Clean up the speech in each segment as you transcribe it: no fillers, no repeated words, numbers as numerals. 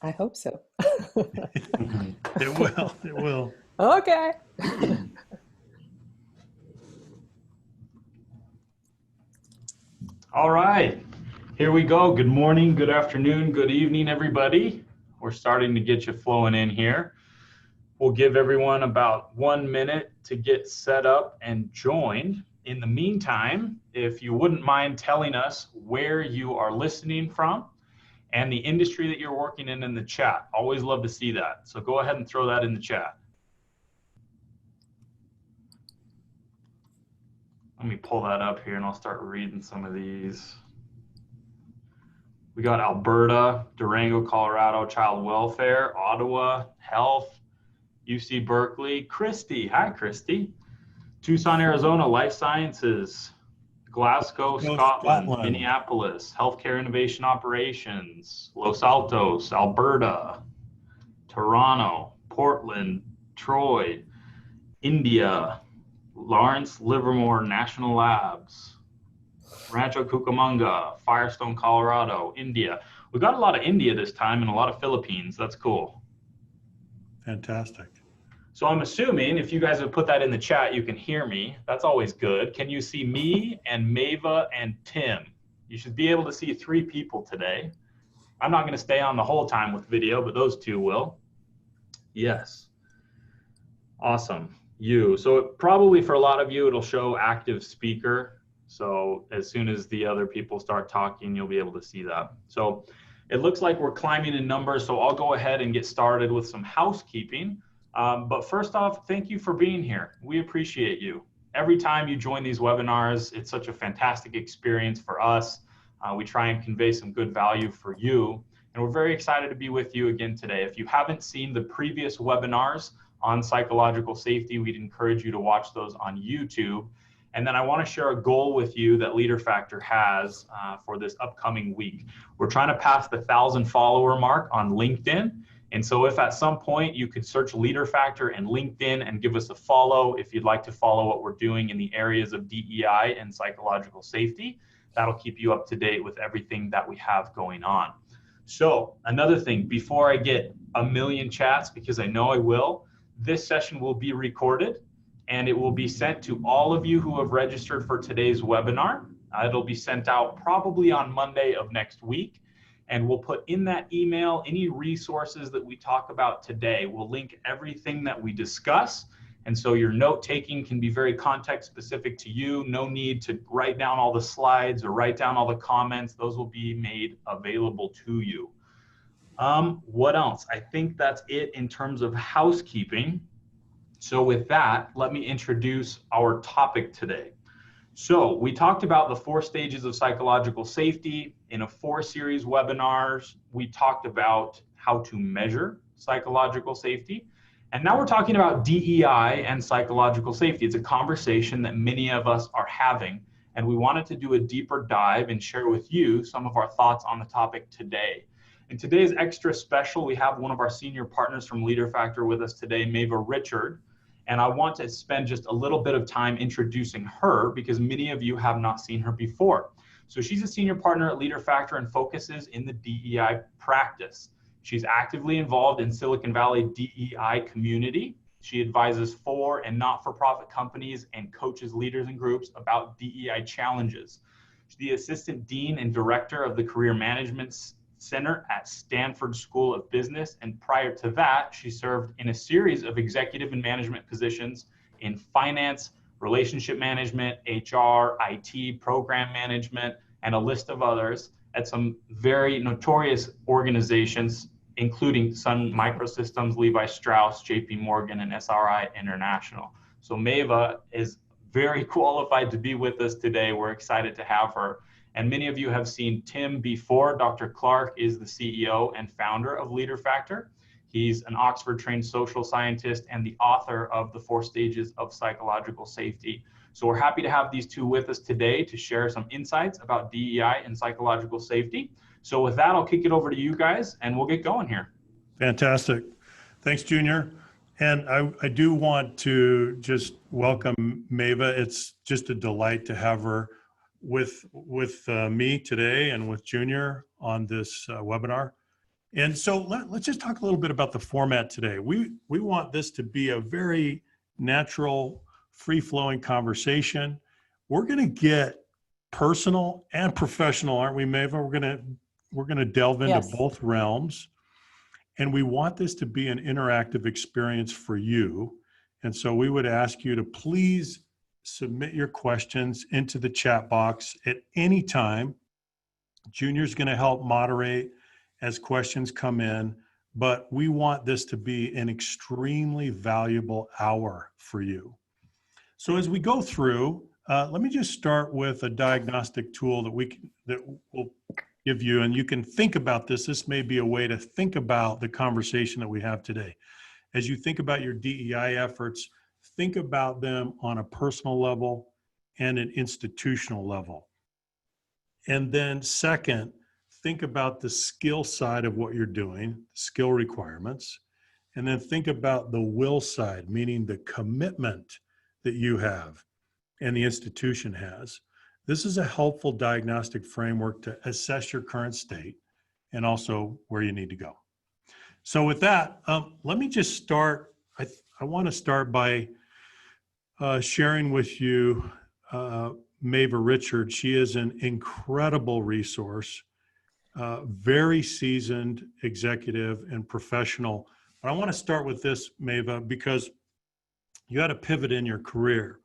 I hope so. It will. It will. Okay. All right, here we go. Good morning, good afternoon, good evening, everybody. We're starting to get you flowing in here. We'll give everyone about 1 minute to get set up and joined. In the meantime, if you wouldn't mind telling us where you are listening from and the industry that you're working in the chat. Always love to see that. So go ahead and throw that in the chat. Let me pull that up here and I'll start reading some of these. We got Alberta, Durango, Colorado, Child Welfare, Ottawa, Health, UC Berkeley, Christy. Hi, Christy. Tucson, Arizona, Life Sciences, Glasgow, Scotland, Minneapolis, Healthcare Innovation Operations, Los Altos, Alberta, Toronto, Portland, Troy, India, Lawrence Livermore National Labs, Rancho Cucamonga, Firestone, Colorado, India. We got a lot of India this time and a lot of Philippines. That's cool. Fantastic. So I'm assuming if you guys have put that in the chat, you can hear me. That's always good. Can you see me and Maeva and Tim? You should be able to see 3 people today. I'm not going to stay on the whole time with video, but those 2 will. Yes. Awesome. So probably for a lot of you, it'll show active speaker. So as soon as the other people start talking, you'll be able to see that. So it looks like we're climbing in numbers. So I'll go ahead and get started with some housekeeping. But first off, thank you for being here. We appreciate you. Every time you join these webinars, it's such a fantastic experience for us. We try and convey some good value for you. And we're very excited to be with you again today. If you haven't seen the previous webinars on psychological safety, we'd encourage you to watch those on YouTube. And then I want to share a goal with you that Leader Factor has for this upcoming week. We're trying to pass the 1,000 follower mark on LinkedIn. And so if at some point you could search Leader Factor and LinkedIn and give us a follow, if you'd like to follow what we're doing in the areas of DEI and psychological safety, that'll keep you up to date with everything that we have going on. So another thing, before I get a million chats, because I know I will, this session will be recorded and it will be sent to all of you who have registered for today's webinar. It'll be sent out probably on Monday of next week. And we'll put in that email any resources that we talk about today. We'll link everything that we discuss. And so your note taking can be very context specific to you. No need to write down all the slides or write down all the comments. Those will be made available to you. What else? I think that's it in terms of housekeeping. So with that, let me introduce our topic today. So we talked about the 4 stages of psychological safety in a 4-series webinars. We talked about how to measure psychological safety. And now we're talking about DEI and psychological safety. It's a conversation that many of us are having. And we wanted to do a deeper dive and share with you some of our thoughts on the topic today. And today is extra special. We have one of our senior partners from Leader Factor with us today, Maeva Richard. And I want to spend just a little bit of time introducing her because many of you have not seen her before. So she's a senior partner at Leader Factor and focuses in the DEI practice. She's actively involved in Silicon Valley DEI community. She advises for and not-for-profit companies and coaches leaders and groups about DEI challenges. She's the assistant dean and director of the Career Management Center at Stanford School of Business, and prior to that, she served in a series of executive and management positions in finance, relationship management, HR, IT, program management, and a list of others at some very notorious organizations, including Sun Microsystems, Levi Strauss, JP Morgan, and SRI International. So Maeva is very qualified to be with us today. We're excited to have her. And many of you have seen Tim before. Dr. Clark is the CEO and founder of Leader Factor. He's an Oxford-trained social scientist and the author of the 4 stages of psychological safety. So we're happy to have these 2 with us today to share some insights about DEI and psychological safety. So with that, I'll kick it over to you guys and we'll get going here. Fantastic. Thanks, Junior. And I do want to just welcome Maeva. It's just a delight to have her with me today and with Junior on this webinar. And so let's just talk a little bit about the format today. We want this to be a very natural, free-flowing conversation. We're going to get personal and professional, aren't we, Maeva? We're going to delve into Yes. both realms. And we want this to be an interactive experience for you. And so we would ask you to please submit your questions into the chat box at any time. Junior's going to help moderate as questions come in, but we want this to be an extremely valuable hour for you. So as we go through, let me just start with a diagnostic tool that will give you, and you can think about this. This may be a way to think about the conversation that we have today. As you think about your DEI efforts, think about them on a personal level and an institutional level. And then second, think about the skill side of what you're doing, skill requirements, and then think about the will side, meaning the commitment that you have and the institution has. This is a helpful diagnostic framework to assess your current state and also where you need to go. So with that, let me just start. I want to start by sharing with you Maeva Richard. She is an incredible resource, very seasoned executive and professional. But I want to start with this, Maeva, because you had a pivot in your career.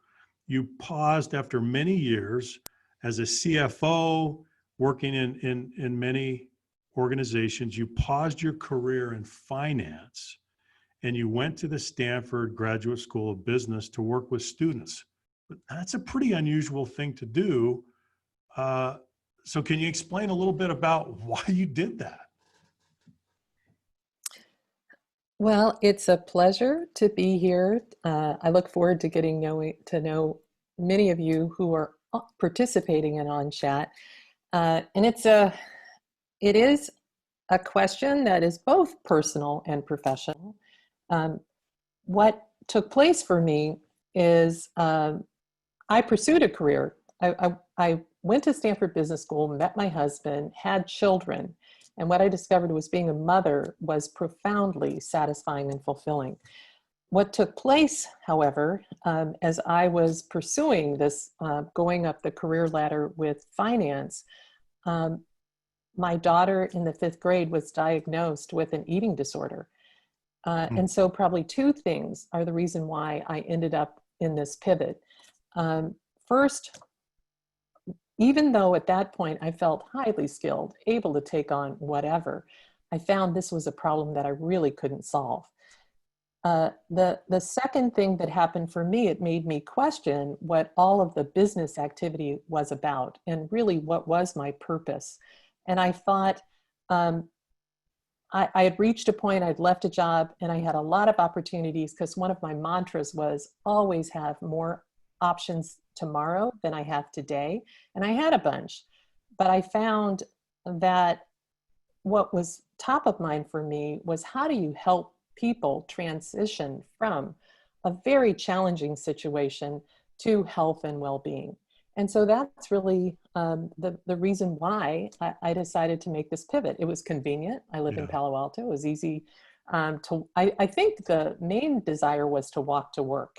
You paused after many years as a CFO, working in many organizations. You paused your career in finance, and you went to the Stanford Graduate School of Business to work with students. But that's a pretty unusual thing to do. So can you explain a little bit about why you did that? Well, it's a pleasure to be here. I look forward to getting to know many of you who are participating in On Chat. And it is a question that is both personal and professional. What took place for me is I pursued a career. I went to Stanford Business School, met my husband, had children. And what I discovered was being a mother was profoundly satisfying and fulfilling. What took place, however, as I was pursuing this, going up the career ladder with finance, my daughter in the 5th grade was diagnosed with an eating disorder. And so probably 2 things are the reason why I ended up in this pivot. First, even though at that point I felt highly skilled, able to take on whatever, I found this was a problem that I really couldn't solve. The second thing that happened for me, it made me question what all of the business activity was about and really what was my purpose. And I thought, I had reached a point, I'd left a job and I had a lot of opportunities because one of my mantras was always have more options tomorrow than I have today. And I had a bunch, but I found that what was top of mind for me was how do you help people transition from a very challenging situation to health and well-being. And so that's really the reason why I decided to make this pivot. It was convenient. I live in Palo Alto. It was easy I think the main desire was to walk to work.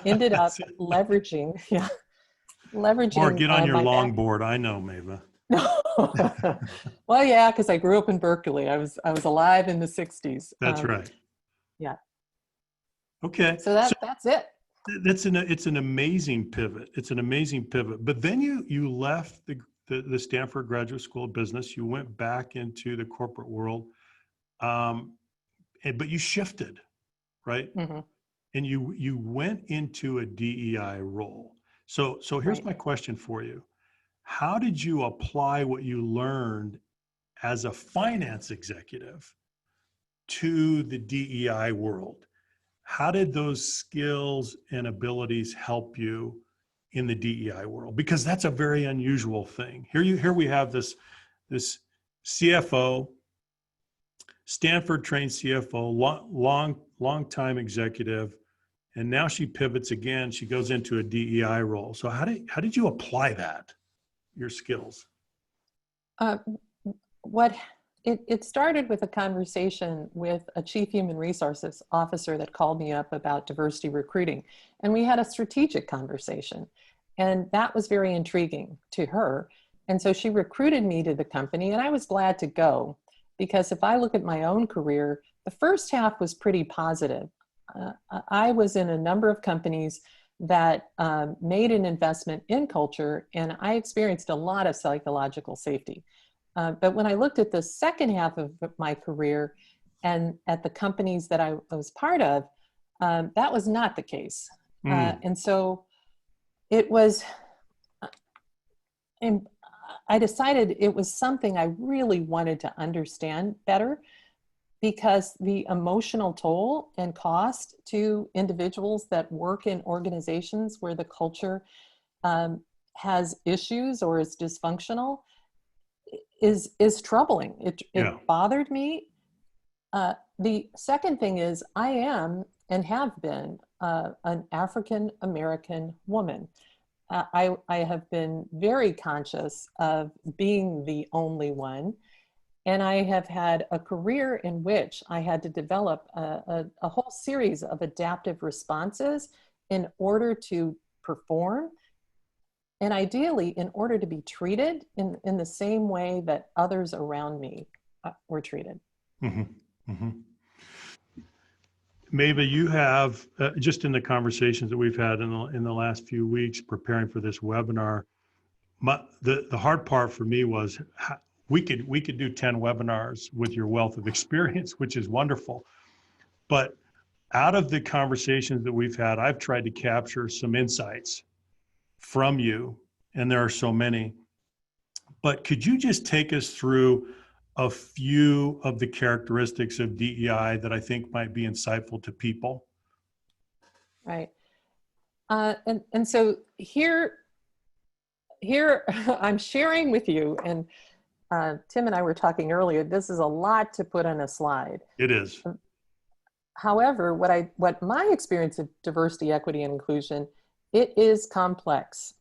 Ended up leveraging, leveraging. Or get on your my longboard. I know, Maeva. Well, yeah, because I grew up in Berkeley. I was alive in the 60s. That's right. Yeah. Okay. So that's it. It's an amazing pivot. It's an amazing pivot. But then you left the Stanford Graduate School of Business. You went back into the corporate world, but you shifted, right? Mm-hmm. And you went into a DEI role. So here's my question for you. How did you apply what you learned as a finance executive to the DEI world? How did those skills and abilities help you in the DEI world? Because that's a very unusual thing. Here we have this CFO, Stanford trained CFO, long time executive, and now she pivots again. She goes into a DEI role. So how did you apply that, your skills? What it started with a conversation with a chief human resources officer that called me up about diversity recruiting. And we had a strategic conversation. And that was very intriguing to her. And so she recruited me to the company, and I was glad to go, because if I look at my own career, the first half was pretty positive. I was in a number of companies that made an investment in culture, and I experienced a lot of psychological safety. But when I looked at the second half of my career and at the companies that I was part of, that was not the case. And so it was, and I decided it was something I really wanted to understand better, because the emotional toll and cost to individuals that work in organizations where the culture has issues or is dysfunctional is troubling. It bothered me. The second thing is, I am and have been an African American woman. I have been very conscious of being the only one. And I have had a career in which I had to develop a whole series of adaptive responses in order to perform, and ideally in order to be treated in the same way that others around me were treated. Mm-hmm. Mm-hmm. Maeva, you have, just in the conversations that we've had in the last few weeks preparing for this webinar, the hard part for me was we could do 10 webinars with your wealth of experience, which is wonderful. But out of the conversations that we've had, I've tried to capture some insights from you, and there are so many. But could you just take us through a few of the characteristics of DEI that I think might be insightful to people? Right. And so here I'm sharing with you, and Tim and I were talking earlier, this is a lot to put on a slide. It is. However, what my experience of diversity, equity, and inclusion, it is complex.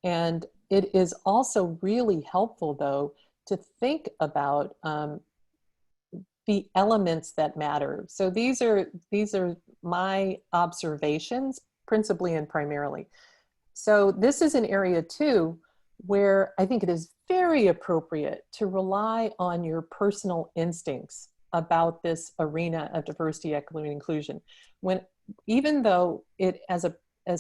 And it is also really helpful, though, to think about the elements that matter. So these are my observations, principally and primarily. So this is an area too where I think it is very appropriate to rely on your personal instincts about this arena of diversity, equity, and inclusion. Even though it as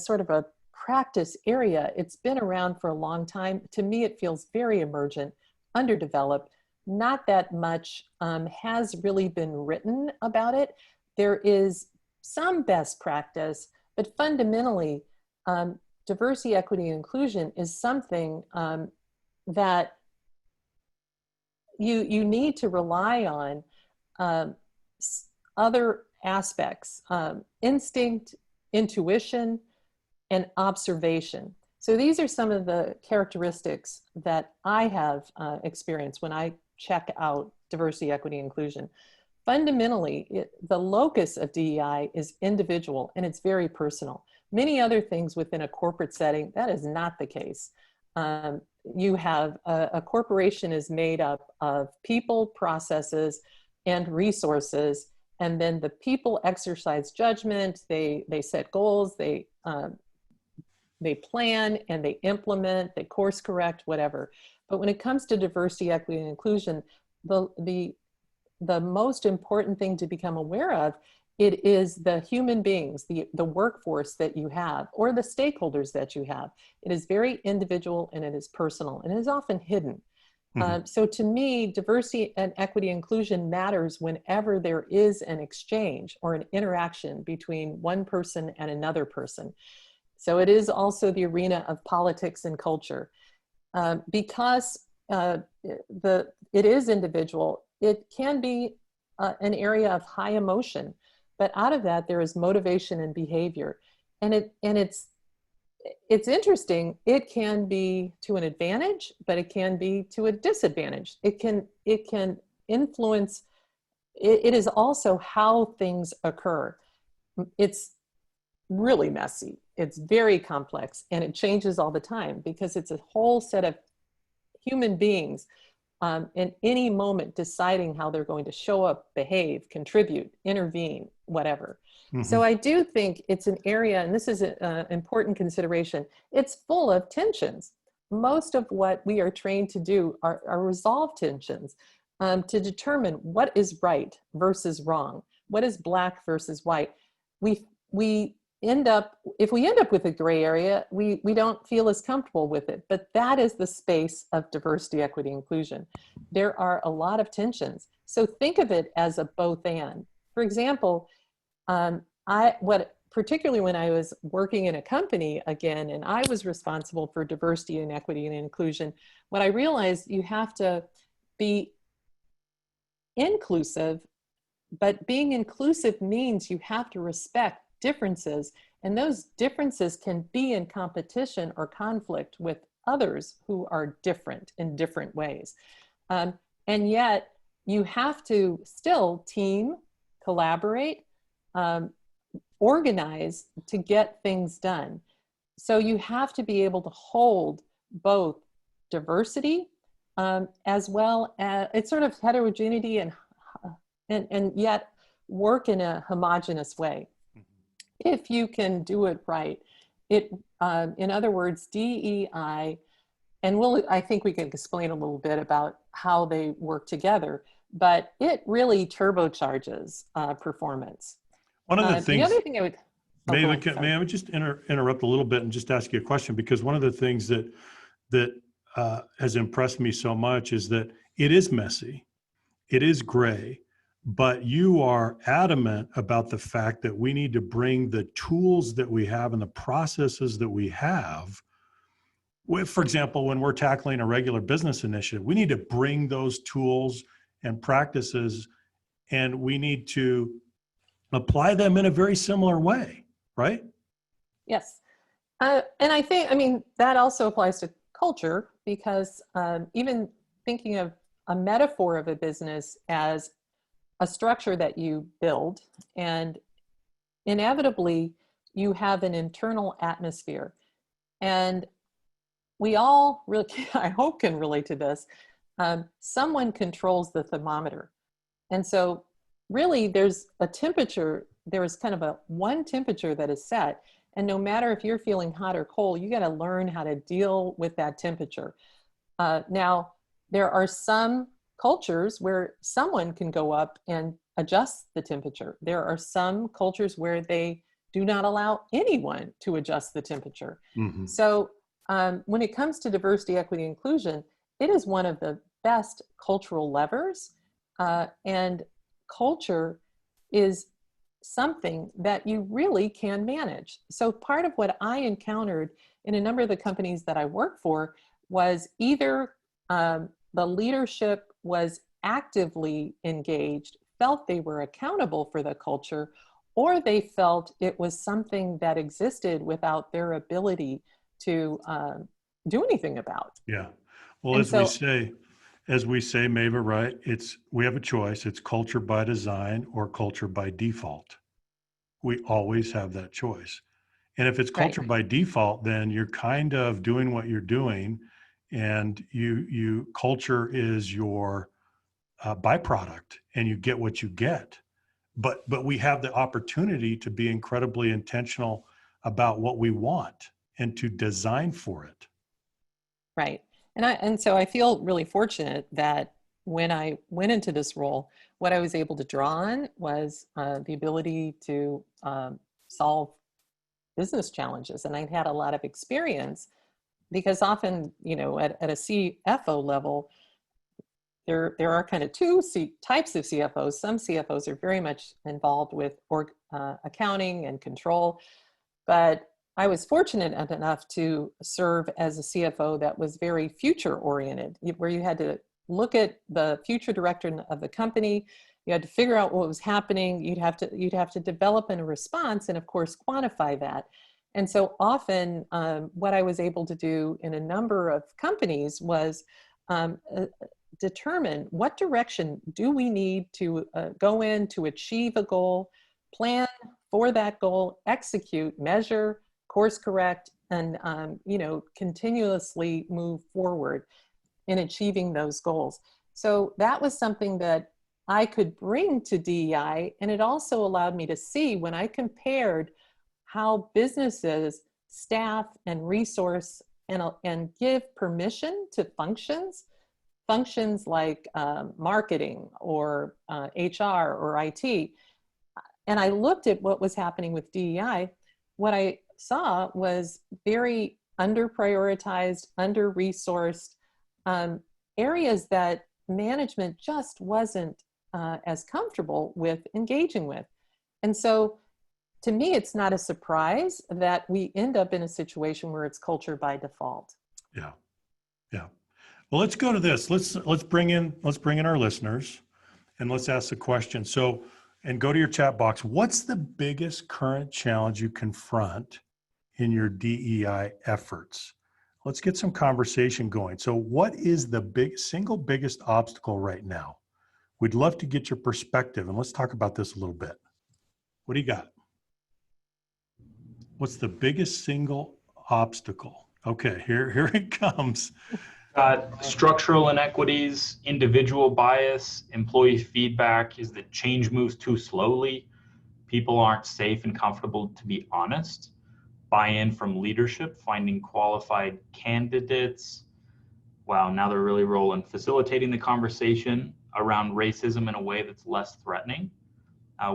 sort of a practice area, it's been around for a long time. To me, it feels very emergent, underdeveloped. Not that much has really been written about it. There is some best practice, but fundamentally, diversity, equity, and inclusion is something that you need to rely on other aspects, instinct, intuition, and observation. So these are some of the characteristics that I have experienced when I check out diversity, equity, and inclusion. Fundamentally, the locus of DEI is individual, and it's very personal. Many other things within a corporate setting, that is not the case. You have a corporation is made up of people, processes, and resources, and then the people exercise judgment, they set goals, they plan and they implement, they course correct, whatever. But when it comes to diversity, equity, and inclusion, the most important thing to become aware of, it is the human beings, the workforce that you have, or the stakeholders that you have. It is very individual and it is personal, and it is often hidden. Mm-hmm. So to me, diversity and equity inclusion matters whenever there is an exchange or an interaction between one person and another person. So it is also the arena of politics and culture. Because it is individual, it can be an area of high emotion, but out of that there is motivation and behavior, and it's interesting. It can be to an advantage, but it can be to a disadvantage. It can influence. It is also how things occur. It's really messy. It's very complex, and it changes all the time because it's a whole set of human beings in any moment deciding how they're going to show up, behave, contribute, intervene, whatever. Mhm. So I do think it's an area, and this is an important consideration, it's full of tensions. Most of what we are trained to do are resolve tensions, to determine what is right versus wrong, what is black versus white. We end up, if we end up with a gray area, we don't feel as comfortable with it. But that is the space of diversity, equity, inclusion. There are a lot of tensions. So think of it as a both and. For example, particularly when I was working in a company again, and I was responsible for diversity and equity and inclusion, what I realized, you have to be inclusive, but being inclusive means you have to respect differences, and those differences can be in competition or conflict with others who are different in different ways. And yet you have to still team, collaborate, organize to get things done. So you have to be able to hold both diversity, as well as it's sort of heterogeneity, and yet work in a homogeneous way. If you can do it right, in other words, DEI, and I think we can explain a little bit about how they work together, but it really turbocharges performance. One of the The things, other thing I would, oh, go ahead, may sorry. I just interrupt a little bit and just ask you a question? Because one of the things that has impressed me so much is that it is messy, it is gray, but you are adamant about the fact that we need to bring the tools that we have and the processes that we have. For example, when we're tackling a regular business initiative, we need to bring those tools and practices, and we need to apply them in a very similar way, right? Yes. And I think, I mean, that also applies to culture, because even thinking of a metaphor of a business as a structure that you build, and inevitably you have an internal atmosphere. And we all really, I hope, can relate to this. Someone controls the thermometer. And so really there's a temperature, there's kind of a one temperature that is set. And no matter if you're feeling hot or cold, you got to learn how to deal with that temperature. Now, there are some cultures where someone can go up and adjust the temperature. There are some cultures where they do not allow anyone to adjust the temperature. Mm-hmm. So when it comes to diversity, equity, inclusion, it is one of the best cultural levers. And culture is something that you really can manage. So part of what I encountered in a number of the companies that I work for was either the leadership was actively engaged, felt they were accountable for the culture, or they felt it was something that existed without their ability to do anything about. Yeah. Well, And as we say, Maeva, right? We have a choice. It's culture by design or culture by default. We always have that choice. And if it's right, culture by default, then you're kind of doing what you're doing, and culture is your byproduct, and you get what you get. But we have the opportunity to be incredibly intentional about what we want and to design for it. right. And so I feel really fortunate that when I went into this role, what I was able to draw on was the ability to solve business challenges. And I've had a lot of experience, because often, at a CFO level, there are kind of two types of CFOs. Some CFOs are very much involved with accounting and control, but I was fortunate enough to serve as a CFO that was very future oriented, where you had to look at the future direction of the company. You had to figure out what was happening. You'd have to develop a response, and of course quantify that. And so often what I was able to do in a number of companies was determine what direction do we need to go in to achieve a goal, plan for that goal, execute, measure, course correct, and continuously move forward. in achieving those goals. So that was something that I could bring to DEI, and it also allowed me to see when I compared how businesses staff and resource and give permission to functions like marketing or HR or IT. And I looked at what was happening with DEI. What I saw was very under-prioritized, under-resourced areas that management just wasn't as comfortable with engaging with. And so to me, it's not a surprise that we end up in a situation where it's culture by default. Yeah. Yeah. Well, let's go to this. Let's bring in our listeners and let's ask the question. So, and go to your chat box. What's the biggest current challenge you confront in your DEI efforts? Let's get some conversation going. So what is the single biggest obstacle right now? We'd love to get your perspective, and let's talk about this a little bit. What do you got? What's the biggest single obstacle? Okay, here it comes. Structural inequities, individual bias, employee feedback is that change moves too slowly. People aren't safe and comfortable to be honest. Buy-in from leadership, finding qualified candidates. Wow, now they're really rolling. Facilitating the conversation around racism in a way that's less threatening.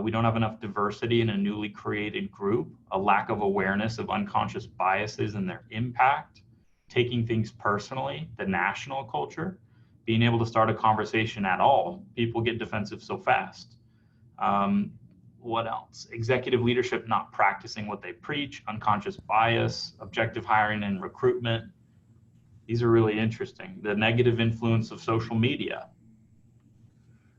We don't have enough diversity in a newly created group, a lack of awareness of unconscious biases and their impact, taking things personally, the national culture, being able to start a conversation at all. People get defensive so fast. What else? Executive leadership not practicing what they preach, unconscious bias, objective hiring and recruitment. These are really interesting. The negative influence of social media,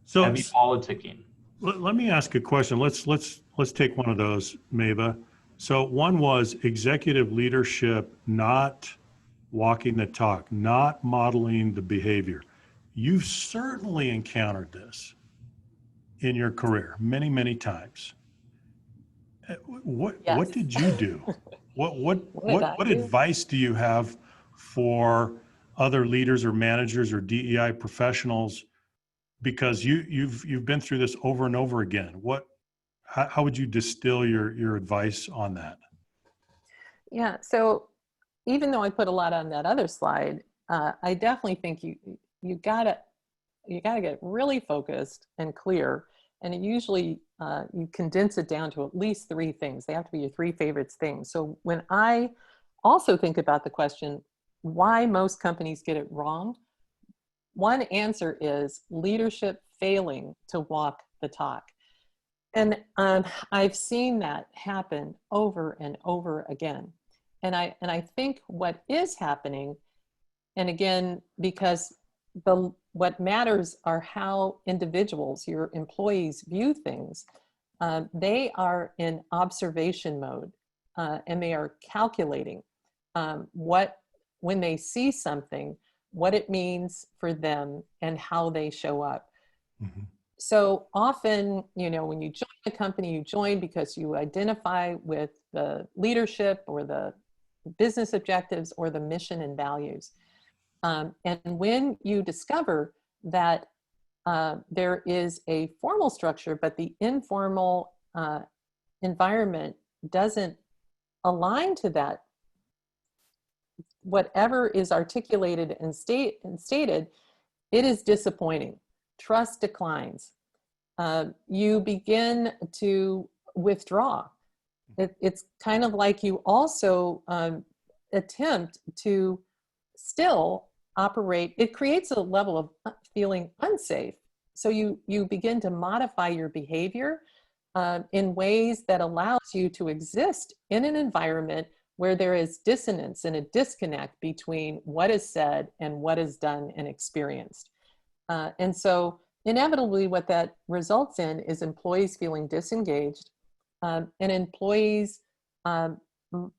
So heavy politicking. let me ask a question. Let's take one of those, Maeva. So one was executive leadership not walking the talk, not modeling the behavior. You've certainly encountered this in your career many, many times. What did you do? What advice do you have for other leaders or managers or DEI professionals? Because you've been through this over and over again. How would you distill your advice on that? Yeah, so even though I put a lot on that other slide, I definitely think you gotta get really focused and clear. And it usually you condense it down to at least 3 things. They have to be your 3 favorites things. So when I also think about the question, why most companies get it wrong, one answer is leadership failing to walk the talk. And I've seen that happen over and over again. And I think what is happening, and again, because what matters are how individuals, your employees, view things. They are in observation mode, and they are calculating when they see something, what it means for them and how they show up. Mm-hmm. So often, when you join a company, you join because you identify with the leadership or the business objectives or the mission and values. And when you discover that there is a formal structure, but the informal environment doesn't align to that, whatever is articulated and stated, it is disappointing. Trust declines. You begin to withdraw. It's kind of like you also attempt to still operate. It creates a level of feeling unsafe. So you begin to modify your behavior in ways that allows you to exist in an environment where there is dissonance and a disconnect between what is said and what is done and experienced. And so inevitably what that results in is employees feeling disengaged and employees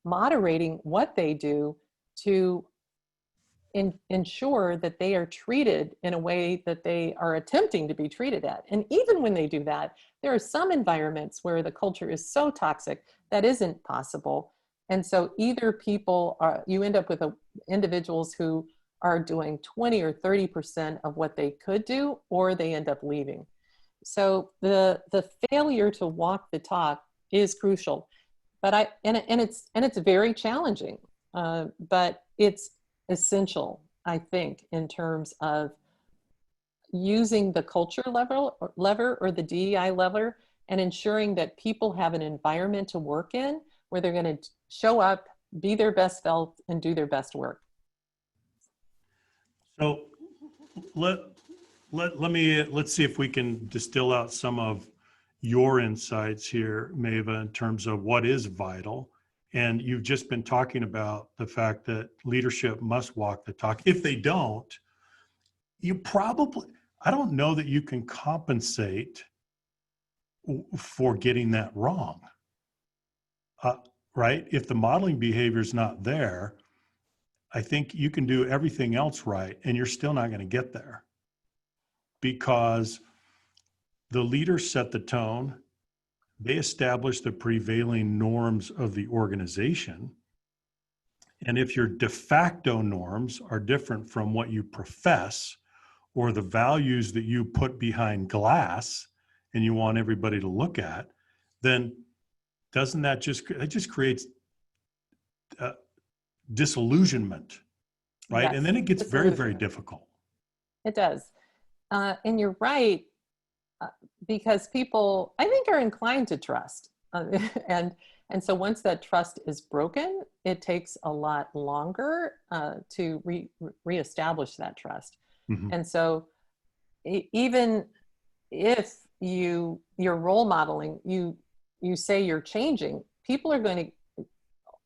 moderating what they do to ensure that they are treated in a way that they are attempting to be treated at. And even when they do that, there are some environments where the culture is so toxic that isn't possible. And so either you end up with individuals who are doing 20 or 30% of what they could do, or they end up leaving. So the failure to walk the talk is crucial, but it's very challenging, but it's essential, I think, in terms of using the culture lever or the DEI lever, and ensuring that people have an environment to work in where they're going to show up, be their best self, and do their best work. So let's see if we can distill out some of your insights here, Maeva, in terms of what is vital. And you've just been talking about the fact that leadership must walk the talk. If they don't, I don't know that you can compensate for getting that wrong, right? If the modeling behavior is not there, I think you can do everything else right, and you're still not going to get there, because the leaders set the tone. They establish the prevailing norms of the organization. And if your de facto norms are different from what you profess, or the values that you put behind glass and you want everybody to look at, then doesn't that just creates disillusionment, right? Yes, and then it gets very, very difficult. It does. And you're right, because people, I think, are inclined to trust. And so once that trust is broken, it takes a lot longer to reestablish that trust. Mm-hmm. And so even if you're role modeling, you say you're changing, people are going to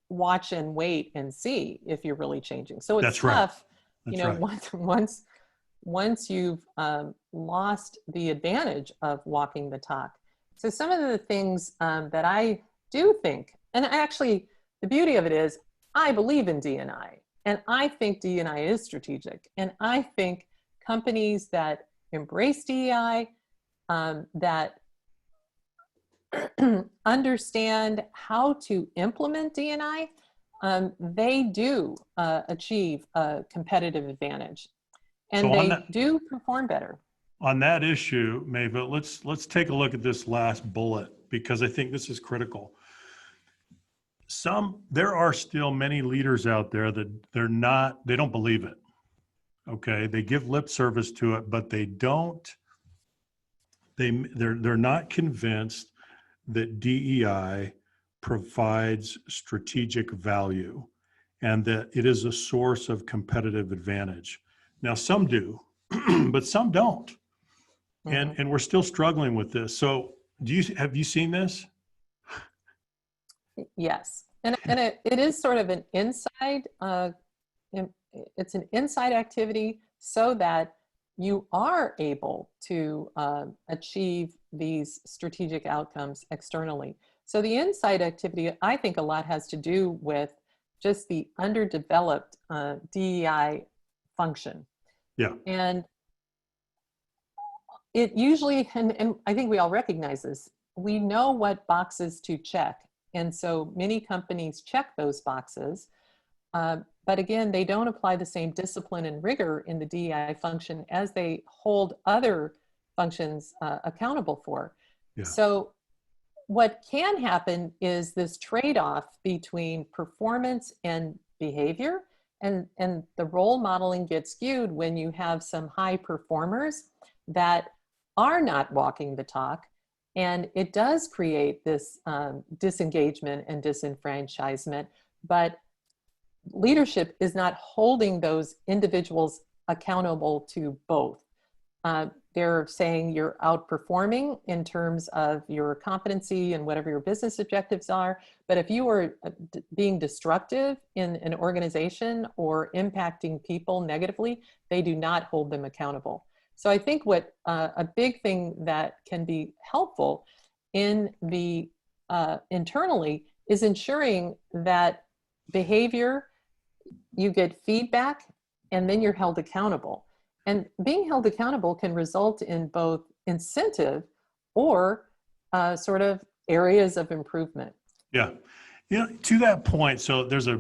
watch and wait and see if you're really changing. So it's tough, once you've lost the advantage of walking the talk. So some of the things that I do think, and actually the beauty of it is I believe in D&I, and I think D&I is strategic. And I think companies that embrace DEI, that understand how to implement D&I, they do achieve a competitive advantage, and so they do perform better. On that issue, Maeva, let's take a look at this last bullet, because I think this is critical. There are still many leaders out there that they don't believe it. Okay, they give lip service to it, but they're not convinced that DEI provides strategic value and that it is a source of competitive advantage. Now, some do, but some don't. Mm-hmm. And we're still struggling with this. So have you seen this? Yes. And it is sort of an inside, it's an inside activity so that you are able to achieve these strategic outcomes externally. So the inside activity, I think a lot has to do with just the underdeveloped DEI function. Yeah. And it usually, and I think we all recognize this, we know what boxes to check. And so many companies check those boxes. But again, they don't apply the same discipline and rigor in the DEI function as they hold other functions accountable for. Yeah. So what can happen is this trade-off between performance and behavior, and the role modeling gets skewed when you have some high performers that are not walking the talk, and it does create this disengagement and disenfranchisement, but leadership is not holding those individuals accountable to both. They're saying you're outperforming in terms of your competency and whatever your business objectives are. But if you are being destructive in an organization or impacting people negatively, they do not hold them accountable. So I think what a big thing that can be helpful in the internally is ensuring that behavior, you get feedback, and then you're held accountable. And being held accountable can result in both incentive or sort of areas of improvement. Yeah. You know, to that point, so there's a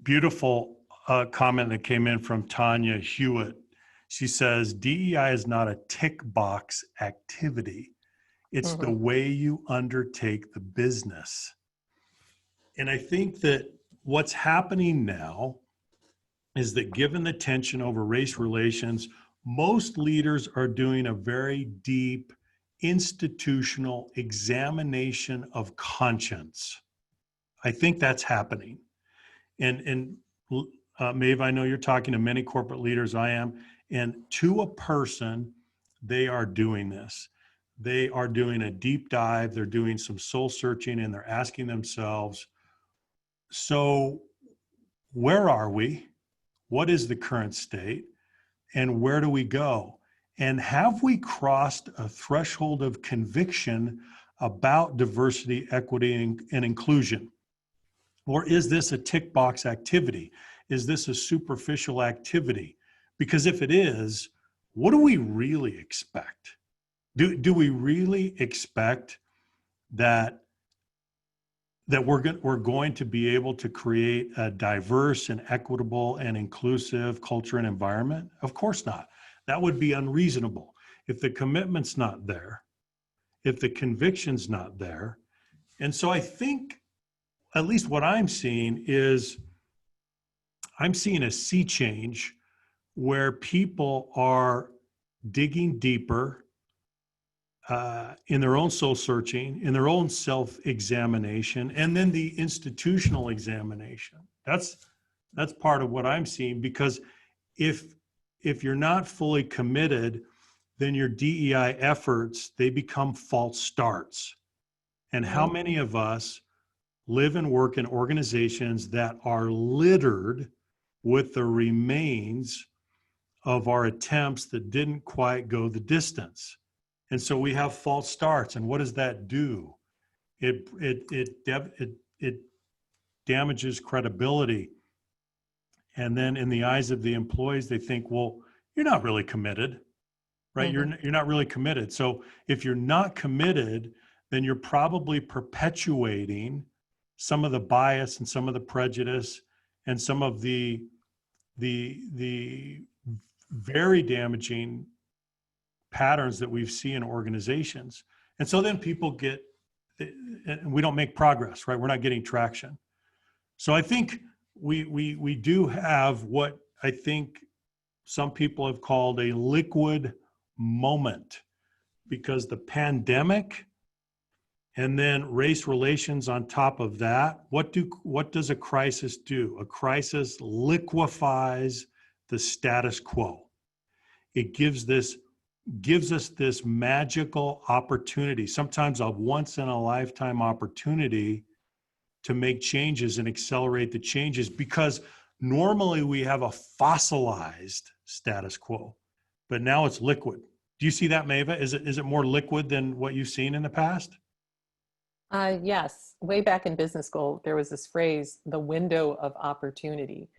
beautiful a comment that came in from Tanya Hewitt. She says, DEI is not a tick box activity. It's the way you undertake the business. And I think that what's happening now is that given the tension over race relations, most leaders are doing a very deep institutional examination of conscience. I think that's happening. And Maeve, I know you're talking to many corporate leaders, I am, and to a person, they are doing this. They are doing a deep dive, they're doing some soul searching, and they're asking themselves, so where are we? What is the current state? And where do we go? And have we crossed a threshold of conviction about diversity, equity, and inclusion? Or is this a tick box activity? Is this a superficial activity? Because if it is, what do we really expect? Do we really expect that we're going to be able to create a diverse and equitable and inclusive culture and environment? Of course not. That would be unreasonable. If the commitment's not there, if the conviction's not there. And so I think, at least what I'm seeing is, I'm seeing a sea change where people are digging deeper in their own soul searching, in their own self-examination, and then the institutional examination. That's part of what I'm seeing, because if you're not fully committed, then your DEI efforts, they become false starts. And how many of us live and work in organizations that are littered with the remains of our attempts that didn't quite go the distance? And so we have false starts. And what does that do? It damages credibility. And then in the eyes of the employees, they think, well, you're not really committed, right? You're not really committed. So if you're not committed, then you're probably perpetuating some of the bias and some of the prejudice and some of the very damaging patterns that we've seen in organizations. And so then people we don't make progress, right? We're not getting traction. So I think we do have what I think some people have called a liquid moment, because the pandemic and then race relations on top of that, what does a crisis do? A crisis liquefies the status quo. It gives us this magical opportunity, sometimes a once in a lifetime opportunity, to make changes and accelerate the changes, because normally we have a fossilized status quo, but now it's liquid. Do you see that, Maeva? Is it more liquid than what you've seen in the past? Yes. Way back in business school, there was this phrase, the window of opportunity.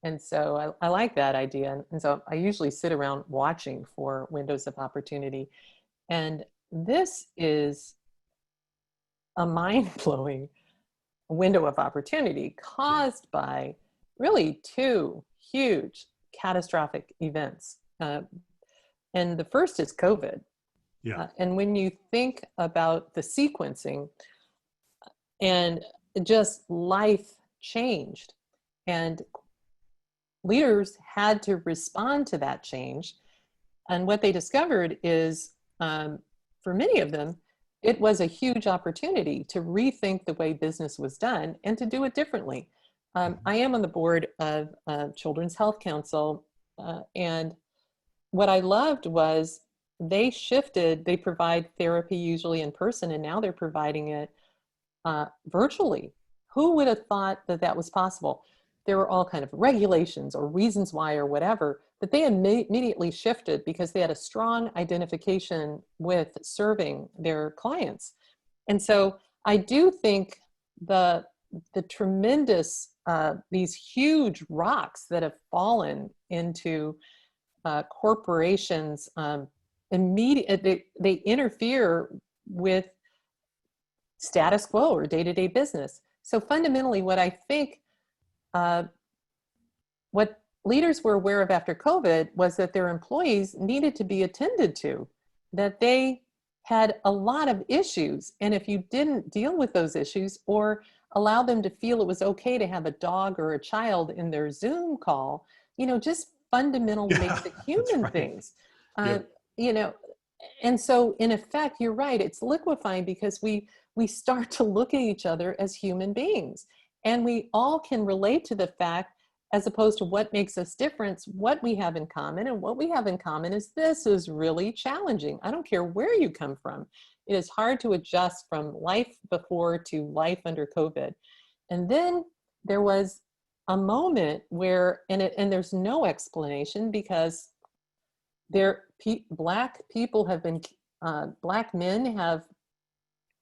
And so I like that idea. And so I usually sit around watching for windows of opportunity. And this is a mind-blowing window of opportunity caused by really two huge catastrophic events. And the first is COVID. Yeah. And when you think about the sequencing, and just life changed, and leaders had to respond to that change. And what they discovered is, for many of them, it was a huge opportunity to rethink the way business was done and to do it differently. I am on the board of Children's Health Council, and what I loved was they shifted. They provide therapy usually in person, and now they're providing it virtually. Who would have thought that that was possible? There were all kind of regulations or reasons why or whatever, but they immediately shifted because they had a strong identification with serving their clients. And so I do think the tremendous, these huge rocks that have fallen into corporations, they interfere with status quo or day-to-day business. So fundamentally, what I think what leaders were aware of after COVID was that their employees needed to be attended to, that they had a lot of issues. And if you didn't deal with those issues or allow them to feel it was okay to have a dog or a child in their Zoom call, just fundamental Yeah, basic that's human right. things. Yeah. You know, and so in effect, you're right, it's liquefying because we start to look at each other as human beings. And we all can relate to the fact, as opposed to what makes us different, what we have in common. And what we have in common is this is really challenging. I don't care where you come from. It is hard to adjust from life before to life under COVID. And then there was a moment where, and there's no explanation because Black people have been, Black men have,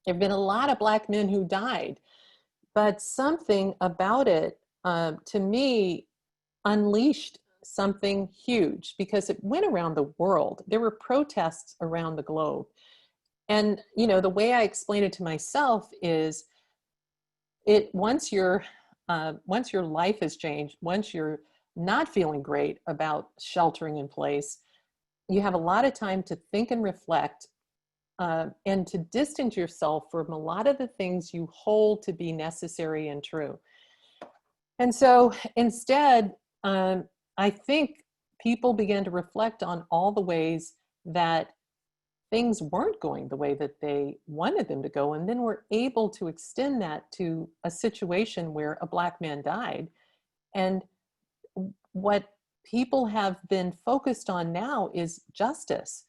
there have been a lot of Black men who died, but something about it, to me, unleashed something huge because it went around the world. There were protests around the globe. And, the way I explain it to myself is once your life has changed, once you're not feeling great about sheltering in place, you have a lot of time to think and reflect, and to distance yourself from a lot of the things you hold to be necessary and true. And so instead, I think people began to reflect on all the ways that things weren't going the way that they wanted them to go, and then were able to extend that to a situation where a Black man died. And what people have been focused on now is justice.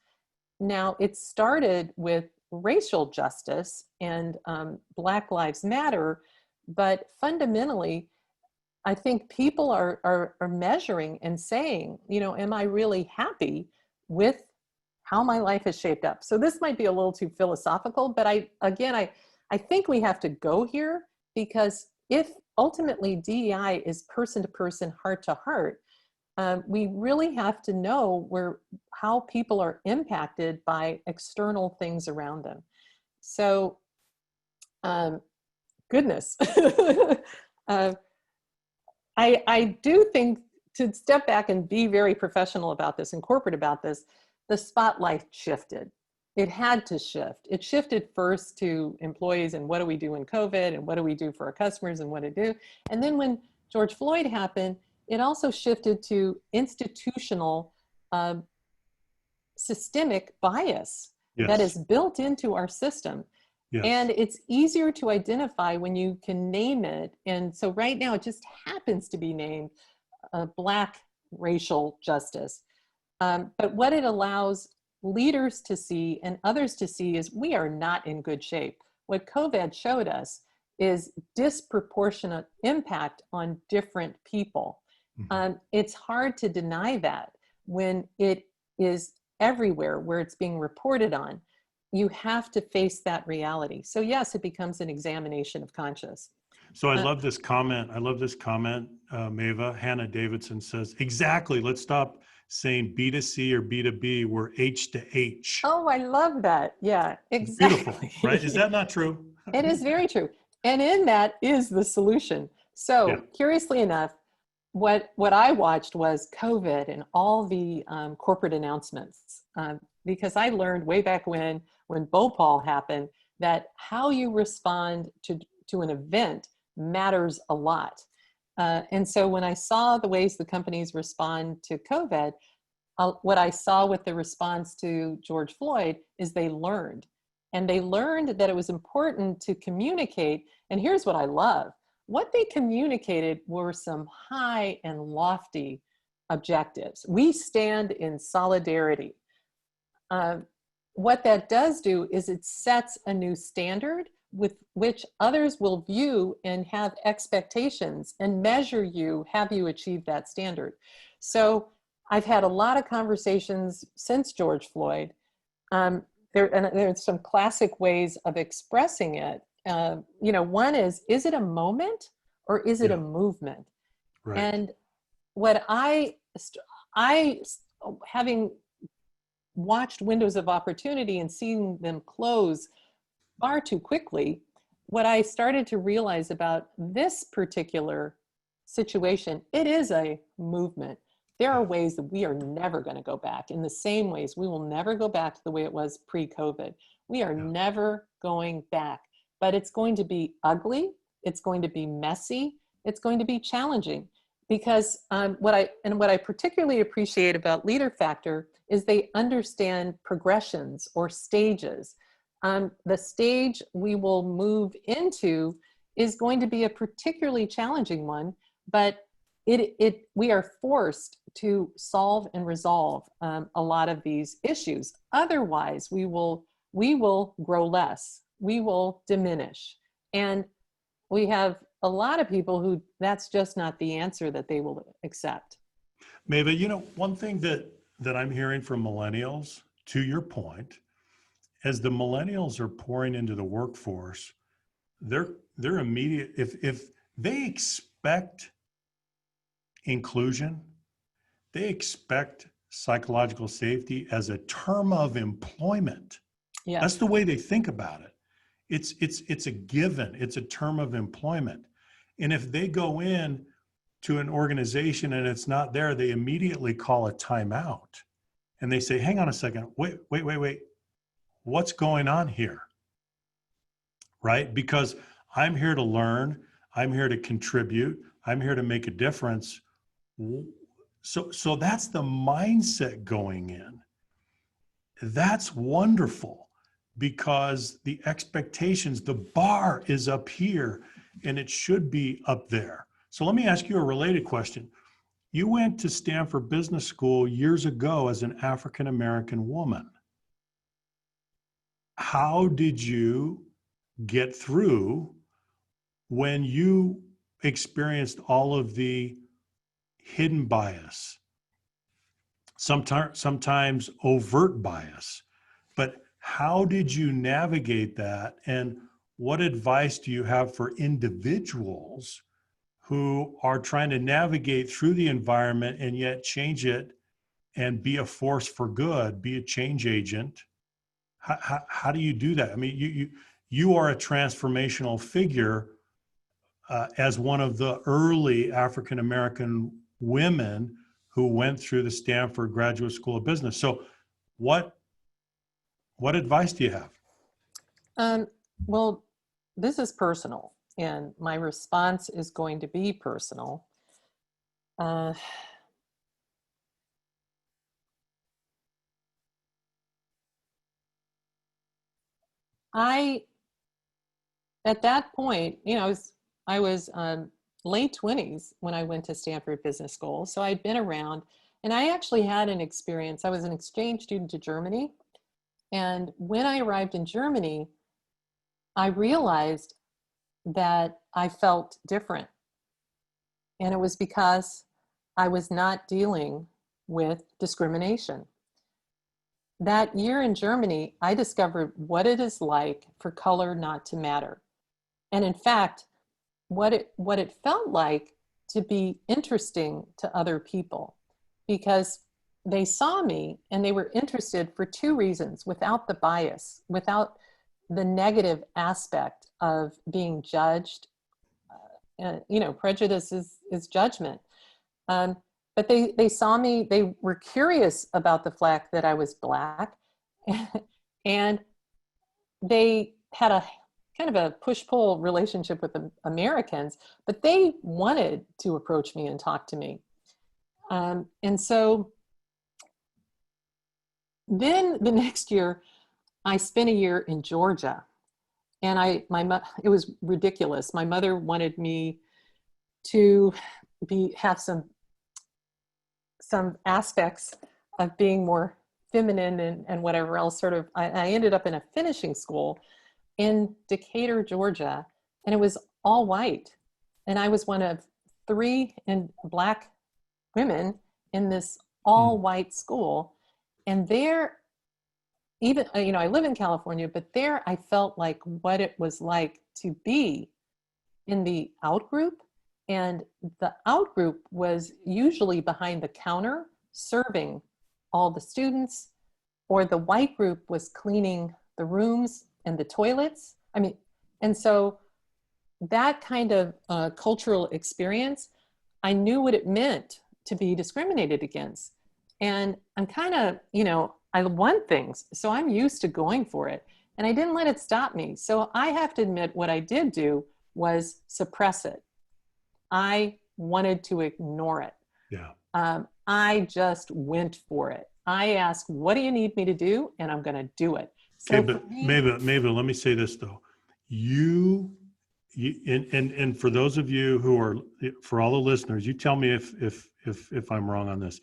Now, it started with racial justice and Black Lives Matter, but fundamentally, I think people are measuring and saying, am I really happy with how my life has shaped up? So this might be a little too philosophical, but I think we have to go here, because if ultimately DEI is person to person, heart to heart, we really have to know how people are impacted by external things around them. So, goodness. I do think, to step back and be very professional about this and corporate about this, the spotlight shifted. It had to shift. It shifted first to employees and what do we do in COVID and what do we do for our customers and what to do. And then when George Floyd happened, it also shifted to institutional, systemic bias that Yes. is built into our system. Yes. And it's easier to identify when you can name it. And so right now it just happens to be named Black racial justice. But what it allows leaders to see and others to see is we are not in good shape. What COVID showed us is disproportionate impact on different people. Mm-hmm. It's hard to deny that when it is everywhere where it's being reported on. You have to face that reality. So yes, it becomes an examination of conscience. So I love this comment. Maeva. Hannah Davidson says, exactly, let's stop saying B to C or B to B, we're H to H. Oh, I love that. Yeah, exactly. Beautiful, right? Is that not true? It is very true. And in that is the solution. So Yeah. Curiously enough, what I watched was COVID and all the corporate announcements, because I learned way back when Bhopal happened, that how you respond to an event matters a lot. And so when I saw the ways the companies respond to COVID, what I saw with the response to George Floyd is they learned. And they learned that it was important to communicate. And here's what I love. What they communicated were some high and lofty objectives. We stand in solidarity. What that does do is it sets a new standard with which others will view and have expectations and measure you, have you achieved that standard? So I've had a lot of conversations since George Floyd. There's some classic ways of expressing it. One is it a moment or is it a movement? Right. And what I having watched windows of opportunity and seeing them close far too quickly, what I started to realize about this particular situation, it is a movement. There are ways that we are never going to go back. In the same ways, we will never go back to the way it was pre-COVID. We are never going back, but it's going to be ugly. It's going to be messy. It's going to be challenging, because what I particularly appreciate about Leader Factor is they understand progressions or stages. The stage we will move into is going to be a particularly challenging one, but we are forced to solve and resolve a lot of these issues. Otherwise, we will grow less. We will diminish. And we have a lot of people who that's just not the answer that they will accept. Maeva, you know, one thing that I'm hearing from millennials, to your point, as the millennials are pouring into the workforce, they're immediate, if they expect inclusion, they expect psychological safety as a term of employment. Yes. That's the way they think about it. It's a given. It's a term of employment. And if they go in to an organization and it's not there, they immediately call a timeout. And they say, hang on a second, wait. What's going on here? Right? Because I'm here to learn. I'm here to contribute. I'm here to make a difference. So that's the mindset going in. That's wonderful, because the expectations, the bar is up here and it should be up there. So let me ask you a related question. You went to Stanford Business School years ago as an African-American woman. How did you get through when you experienced all of the hidden bias, sometimes overt bias, but how did you navigate that? And what advice do you have for individuals who are trying to navigate through the environment and yet change it and be a force for good, be a change agent? How do you do that? I mean, you are a transformational figure as one of the early African-American women who went through the Stanford Graduate School of Business. So what advice do you have? Well, this is personal, and my response is going to be personal. At that point, you know, I was late 20s when I went to Stanford Business School. So I'd been around, and I actually had an experience. I was an exchange student to Germany. And when I arrived in Germany, I realized that I felt different. And it was because I was not dealing with discrimination. That year in Germany, I discovered what it is like for color not to matter. And in fact, what it felt like to be interesting to other people, because they saw me and they were interested for two reasons, without the bias, without the negative aspect of being judged. You know, prejudice is judgment. But they saw me, they were curious about the fact that I was Black, and they had a kind of a push-pull relationship with the Americans, but they wanted to approach me and talk to me. And so then the next year, I spent a year in Georgia, and it was ridiculous. My mother wanted me to have some aspects of being more feminine and whatever else. Sort of, I ended up in a finishing school in Decatur, Georgia, and it was all white. And I was one of 3 Black women in this all white school. And there, even, you know, I live in California, but there I felt like what it was like to be in the out group. And the out group was usually behind the counter serving all the students, or the white group was cleaning the rooms and the toilets. I mean, and so that kind of cultural experience, I knew what it meant to be discriminated against. And I'm kind of, I want things, so I'm used to going for it. And I didn't let it stop me. So I have to admit, what I did do was suppress it. I wanted to ignore it. Yeah. I just went for it. I asked, what do you need me to do? And I'm going to do it. So Okay, but Maeva, let me say this though. And for those of you who are, for all the listeners, you tell me if I'm wrong on this.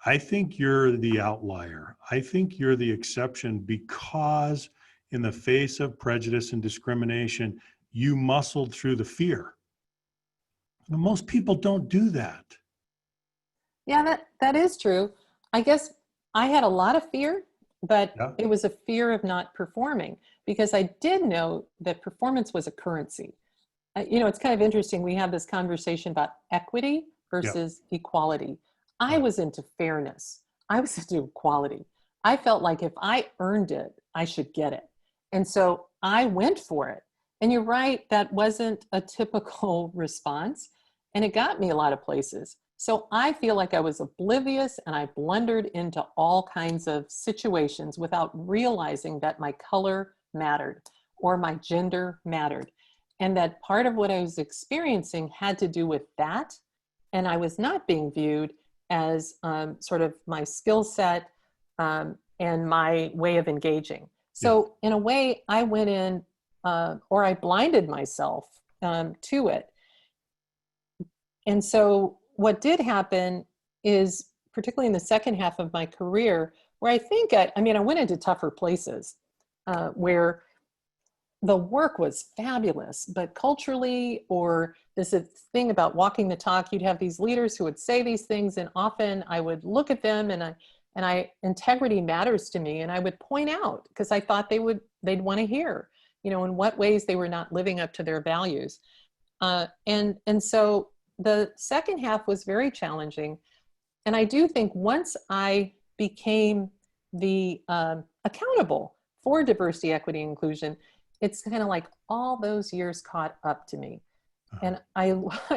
I think you're the outlier. I think you're the exception because in the face of prejudice and discrimination, you muscled through the fear. Now, most people don't do that. Yeah, that is true. I guess I had a lot of fear, but Yeah. it was a fear of not performing, because I did know that performance was a currency. It's kind of interesting. We have this conversation about equity versus equality. I was into fairness. I was into equality. I felt like if I earned it, I should get it. And so I went for it. And you're right, that wasn't a typical response. And it got me a lot of places. So I feel like I was oblivious, and I blundered into all kinds of situations without realizing that my color mattered or my gender mattered. And that part of what I was experiencing had to do with that. And I was not being viewed as sort of my skill set and my way of engaging. So in a way, I went in, or I blinded myself to it. And so what did happen is, particularly in the second half of my career, where I think, I went into tougher places where the work was fabulous, but culturally, or this thing about walking the talk, you'd have these leaders who would say these things, and often I would look at them and integrity matters to me, and I would point out, because I thought they'd want to hear, in what ways they were not living up to their values. And so the second half was very challenging. And I do think once I became the accountable for diversity, equity, and inclusion, it's kind of like all those years caught up to me. And I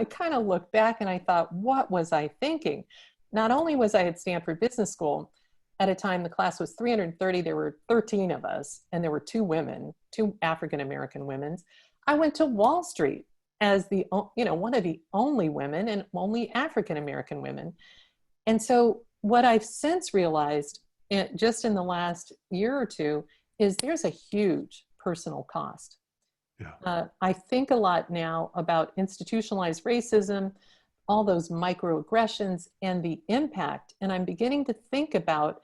kind of look back and I thought, what was I thinking? Not only was I at Stanford Business School, at a time the class was 330, there were 13 of us, and there were two African-American women. I went to Wall Street as one of the only women and only African-American women. And so what I've since realized, just in the last year or two, is there's a huge personal cost. Yeah. I think a lot now about institutionalized racism, all those microaggressions, and the impact. And I'm beginning to think about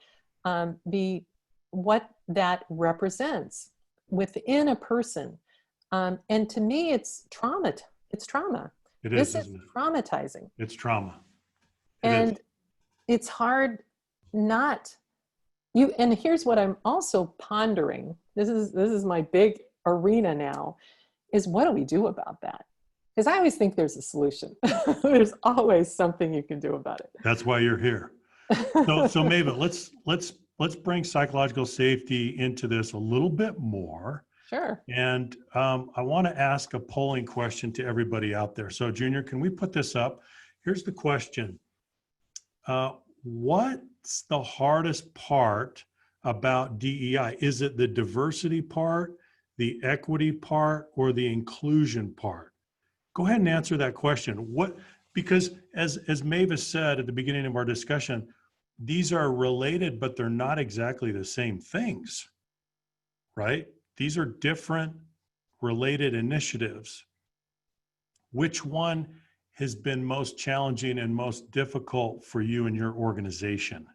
what that represents within a person. And to me, it's trauma. It's trauma. It This is, isn't it? traumatizing. It's trauma. And it's hard not. And here's what I'm also pondering. This is my big arena now, is what do we do about that? Because I always think there's a solution. There's always something you can do about it. That's why you're here. So Maeva, let's bring psychological safety into this a little bit more. Sure. And I want to ask a polling question to everybody out there. So Junior, can we put this up? Here's the question. What's the hardest part about DEI? Is it the diversity part, the equity part, or the inclusion part? Go ahead and answer that question. Because as Maeva said at the beginning of our discussion, these are related, but they're not exactly the same things, right? These are different related initiatives. Which one has been most challenging and most difficult for you and your organization?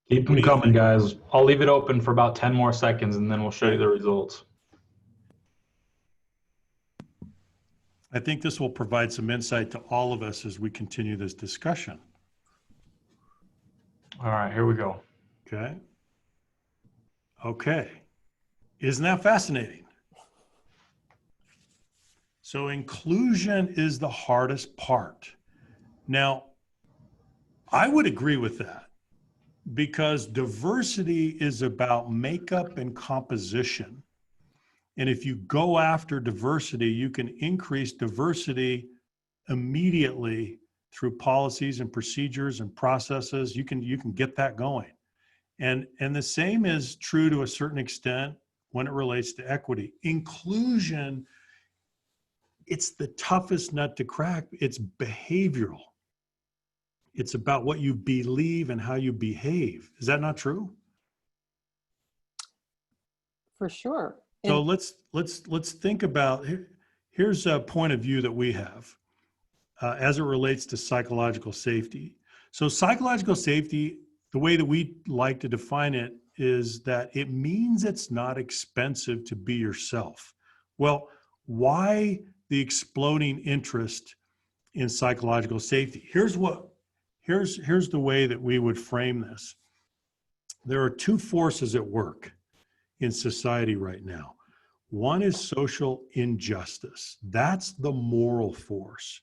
Keep them coming, guys. I'll leave it open for about 10 more seconds, and then we'll show you the results. I think this will provide some insight to all of us as we continue this discussion. All right, here we go. Okay. Isn't that fascinating? So inclusion is the hardest part. Now, I would agree with that, because diversity is about makeup and composition. And if you go after diversity, you can increase diversity immediately through policies and procedures and processes. You can get that going. And the same is true to a certain extent when it relates to equity. Inclusion, it's the toughest nut to crack. It's behavioral. It's about what you believe and how you behave. Is that not true? For sure. So And let's think about, here's a point of view that we have as it relates to psychological safety. So psychological safety, the way that we like to define it is that it means it's not expensive to be yourself. Well, why the exploding interest in psychological safety? Here's the way that we would frame this. There are two forces at work in society right now. One is social injustice. That's the moral force.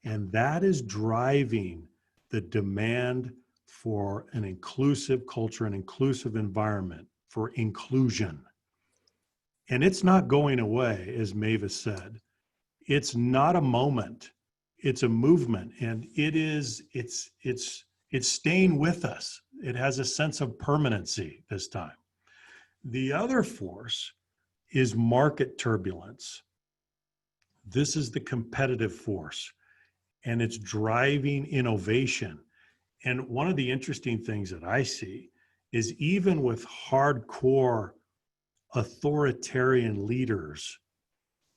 And that is driving the demand for an inclusive culture, an inclusive environment, for inclusion. And it's not going away, as Maeva said. It's not a moment, it's a movement, and it's staying with us. It has a sense of permanency this time. The other force is market turbulence. This is the competitive force, and it's driving innovation. And one of the interesting things that I see is even with hardcore authoritarian leaders,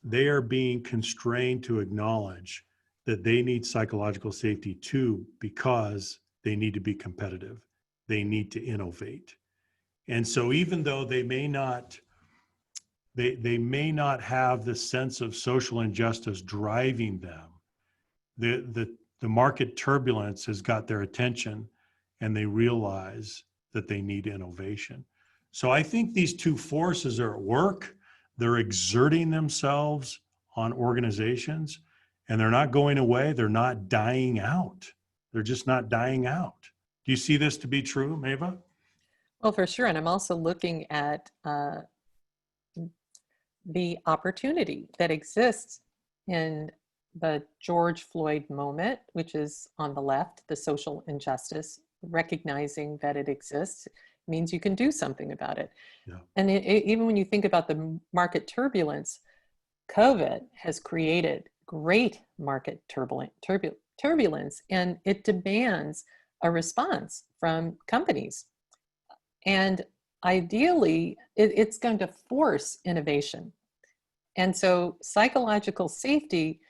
they are being constrained to acknowledge that they need psychological safety too, because they need to be competitive. They need to innovate. And so even though they may not have the sense of social injustice driving them, the market turbulence has got their attention, and they realize that they need innovation. So I think these two forces are at work. They're exerting themselves on organizations, and they're not going away. They're not dying out. They're just not dying out. Do you see this to be true, Maeva? well, for sure. And I'm also looking at the opportunity that exists in the George Floyd moment, which is on the left, the social injustice, recognizing that it exists means you can do something about it. Yeah. And even when you think about the market turbulence, COVID has created great market turbulence, and it demands a response from companies. And ideally, it's going to force innovation. And so psychological safety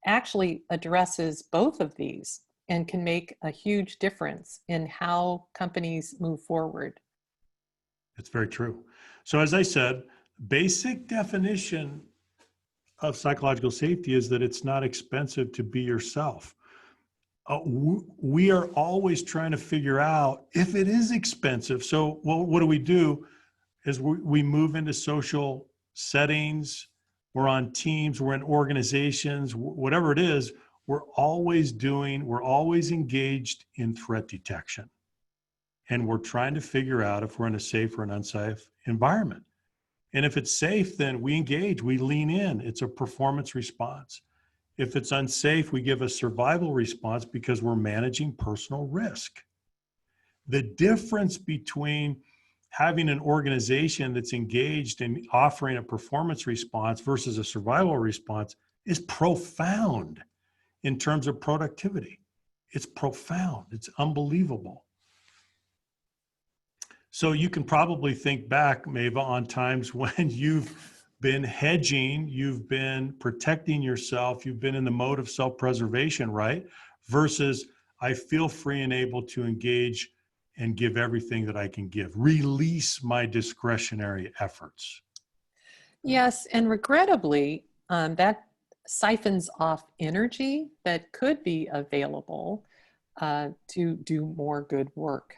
actually addresses both of these and can make a huge difference in how companies move forward. It's very true. So as I said, basic definition of psychological safety is that it's not expensive to be yourself. We are always trying to figure out if it is expensive. So what do we do is we move into social settings, we're on teams, we're in organizations, whatever it is, we're always engaged in threat detection. And we're trying to figure out if we're in a safe or an unsafe environment. And if it's safe, then we engage, we lean in. It's a performance response. If it's unsafe, we give a survival response because we're managing personal risk. The difference between having an organization that's engaged in offering a performance response versus a survival response is profound in terms of productivity. It's profound. It's unbelievable. So you can probably think back, Maeva, on times when you've been hedging, you've been protecting yourself, you've been in the mode of self-preservation, right? Versus I feel free and able to engage and give everything that I can give, release my discretionary efforts. Yes, and regrettably, that siphons off energy that could be available to do more good work.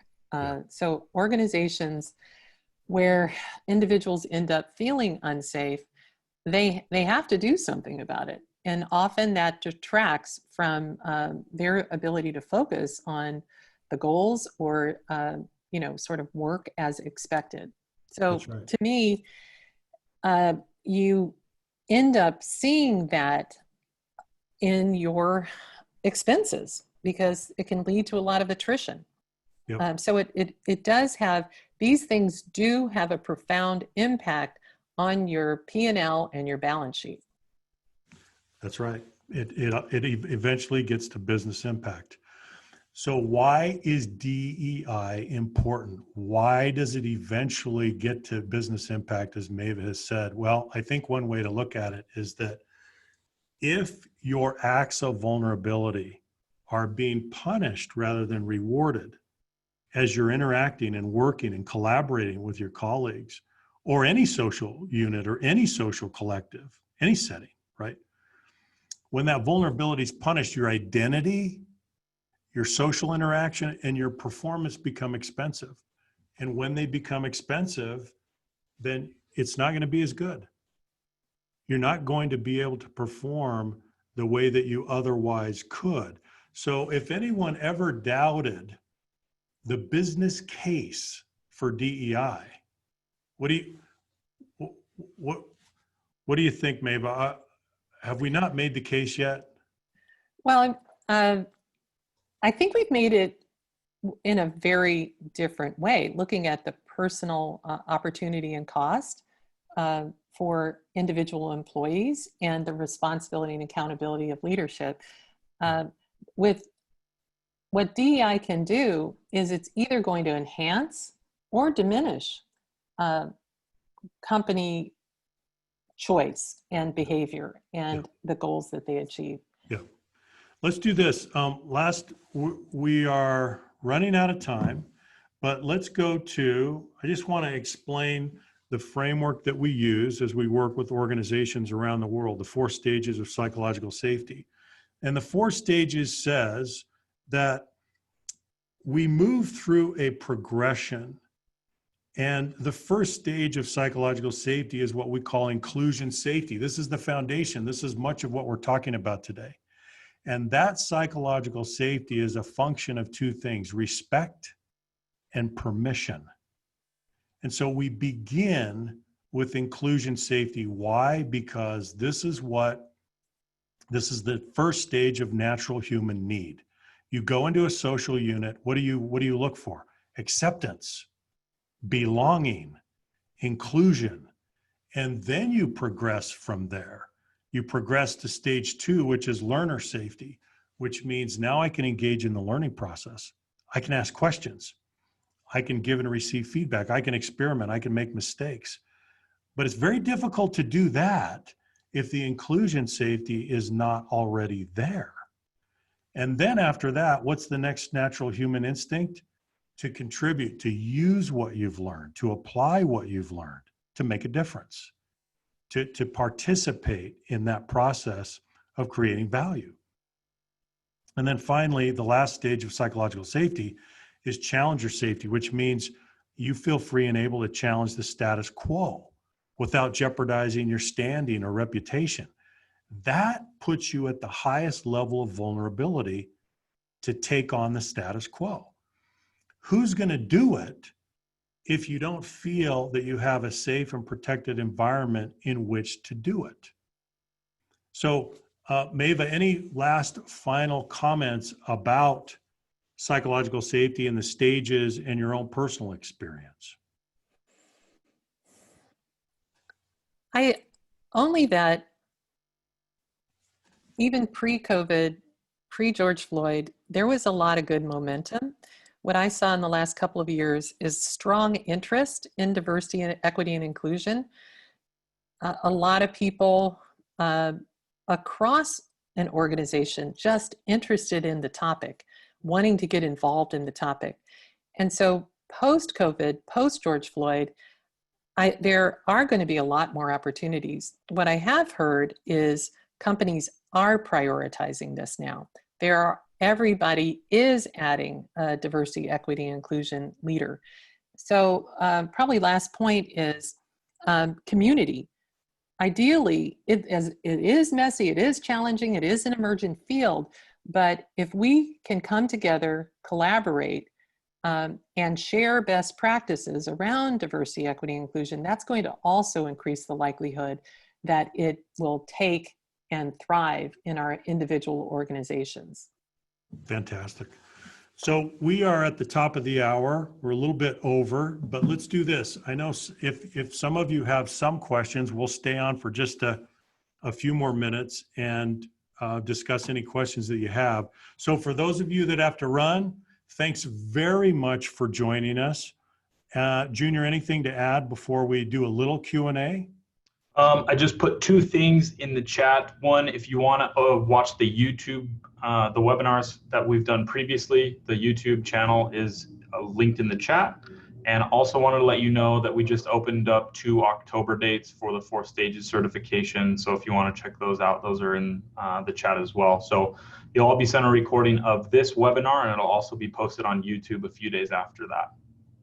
So organizations where individuals end up feeling unsafe, they have to do something about it. And often that detracts from their ability to focus on the goals or, sort of work as expected. So Right. to me, you end up seeing that in your expenses because it can lead to a lot of attrition. Yep. So it does have, these things do have a profound impact on your P&L and your balance sheet. That's right. It eventually gets to business impact. So why is DEI important? Why does it eventually get to business impact, as Maeva has said? Well, I think one way to look at it is that if your acts of vulnerability are being punished rather than rewarded as you're interacting and working and collaborating with your colleagues or any social unit or any social collective, any setting, right? When that vulnerability is punished, your identity, your social interaction, and your performance become expensive. And when they become expensive, then it's not going to be as good. You're not going to be able to perform the way that you otherwise could. So if anyone ever doubted the business case for DEI, what do you think, Maeva? Have we not made the case yet? Well, I think we've made it in a very different way, looking at the personal opportunity and cost for individual employees and the responsibility and accountability of leadership. With what DEI can do is it's either going to enhance or diminish company choice and behavior and the goals that they achieve. Yeah. Let's do this. We are running out of time, but let's go to, I just want to explain the framework that we use as we work with organizations around the world, the 4 stages of psychological safety. And the 4 stages says that we move through a progression. And the first stage of psychological safety is what we call inclusion safety. This is the foundation. This is much of what we're talking about today. And that psychological safety is a function of 2 things, respect and permission. And so we begin with inclusion safety. Why? Because this is the first stage of natural human need. You go into a social unit, what do you look for? Acceptance, belonging, inclusion, and then you progress from there. You progress to stage 2, which is learner safety, which means now I can engage in the learning process. I can ask questions. I can give and receive feedback. I can experiment. I can make mistakes. But it's very difficult to do that if the inclusion safety is not already there. And then after that, what's the next natural human instinct? To contribute, to use what you've learned, to apply what you've learned, to make a difference, to participate in that process of creating value. And then finally, the last stage of psychological safety is challenger safety, which means you feel free and able to challenge the status quo without jeopardizing your standing or reputation. That puts you at the highest level of vulnerability to take on the status quo. Who's going to do it if you don't feel that you have a safe and protected environment in which to do it? So, Maeva, any last final comments about psychological safety and the stages and your own personal experience? Only that even pre-COVID, pre-George Floyd, there was a lot of good momentum. What I saw in the last couple of years is strong interest in diversity and equity and inclusion. A lot of people across an organization just interested in the topic, wanting to get involved in the topic. And so post-COVID, post-George Floyd, there are going to be a lot more opportunities. What I have heard is companies are prioritizing this now. Everybody is adding a diversity, equity, and inclusion leader. So probably last point is community. Ideally, it is messy, it is challenging, it is an emergent field, but if we can come together, collaborate, and share best practices around diversity, equity, and inclusion, that's going to also increase the likelihood that it will take and thrive in our individual organizations. Fantastic. So we are at the top of the hour. We're a little bit over, but let's do this. I know if some of you have some questions, we'll stay on for just a few more minutes and discuss any questions that you have. So for those of you that have to run, thanks very much for joining us. Junior, anything to add before we do a little Q&A? I just put two things in the chat. One, if you want to watch the YouTube, the webinars that we've done previously, the YouTube channel is linked in the chat. And also wanted to let you know that we just opened up 2 October dates for the 4 stages certification. So if you want to check those out, those are in the chat as well. So you'll all be sent a recording of this webinar, and it'll also be posted on YouTube a few days after that.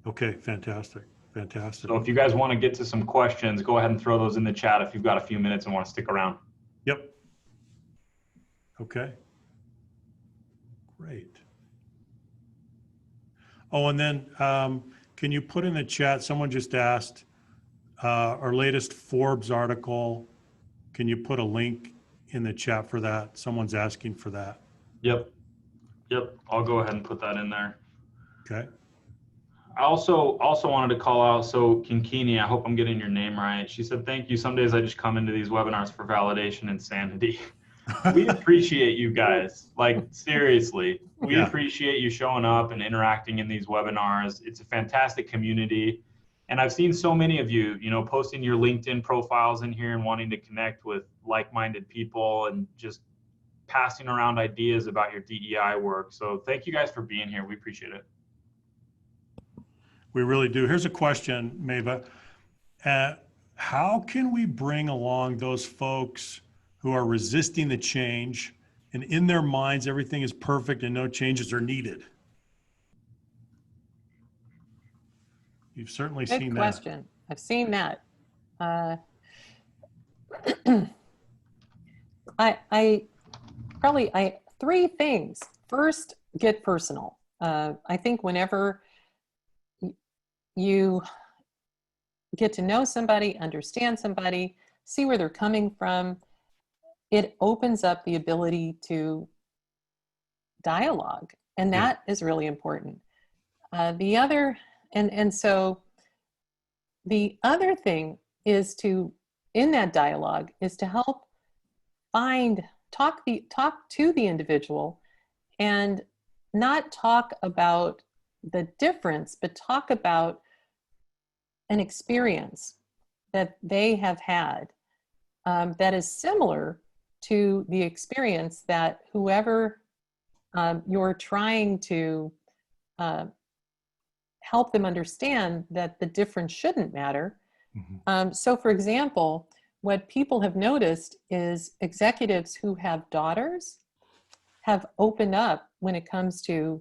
Okay, fantastic. Fantastic. So if you guys want to get to some questions, go ahead and throw those in the chat if you've got a few minutes and want to stick around. Yep. Okay. Great. Oh, and then can you put in the chat, someone just asked, our latest Forbes article, can you put a link in the chat for that? Someone's asking for that. Yep. I'll go ahead and put that in there. Okay. I also wanted to call out, so Kinkini, I hope I'm getting your name right. She said, thank you. Some days I just come into these webinars for validation and sanity. We appreciate you guys. Like, seriously, we appreciate you showing up and interacting in these webinars. It's a fantastic community. And I've seen so many of you, posting your LinkedIn profiles in here and wanting to connect with like-minded people and just passing around ideas about your DEI work. So thank you guys for being here. We appreciate it. We really do. Here's a question, Maeva. How can we bring along those folks who are resisting the change and in their minds everything is perfect and no changes are needed? You've certainly seen that. Good question. I've seen that. I 3 things. First, get personal. I think whenever you get to know somebody, understand somebody, see where they're coming from, it opens up the ability to dialogue. And that is really important. The other thing is in that dialogue is to help talk to the individual and not talk about the difference, but talk about an experience that they have had that is similar to the experience that whoever you're trying to help them understand that the difference shouldn't matter. Mm-hmm. So for example, what people have noticed is executives who have daughters have opened up when it comes to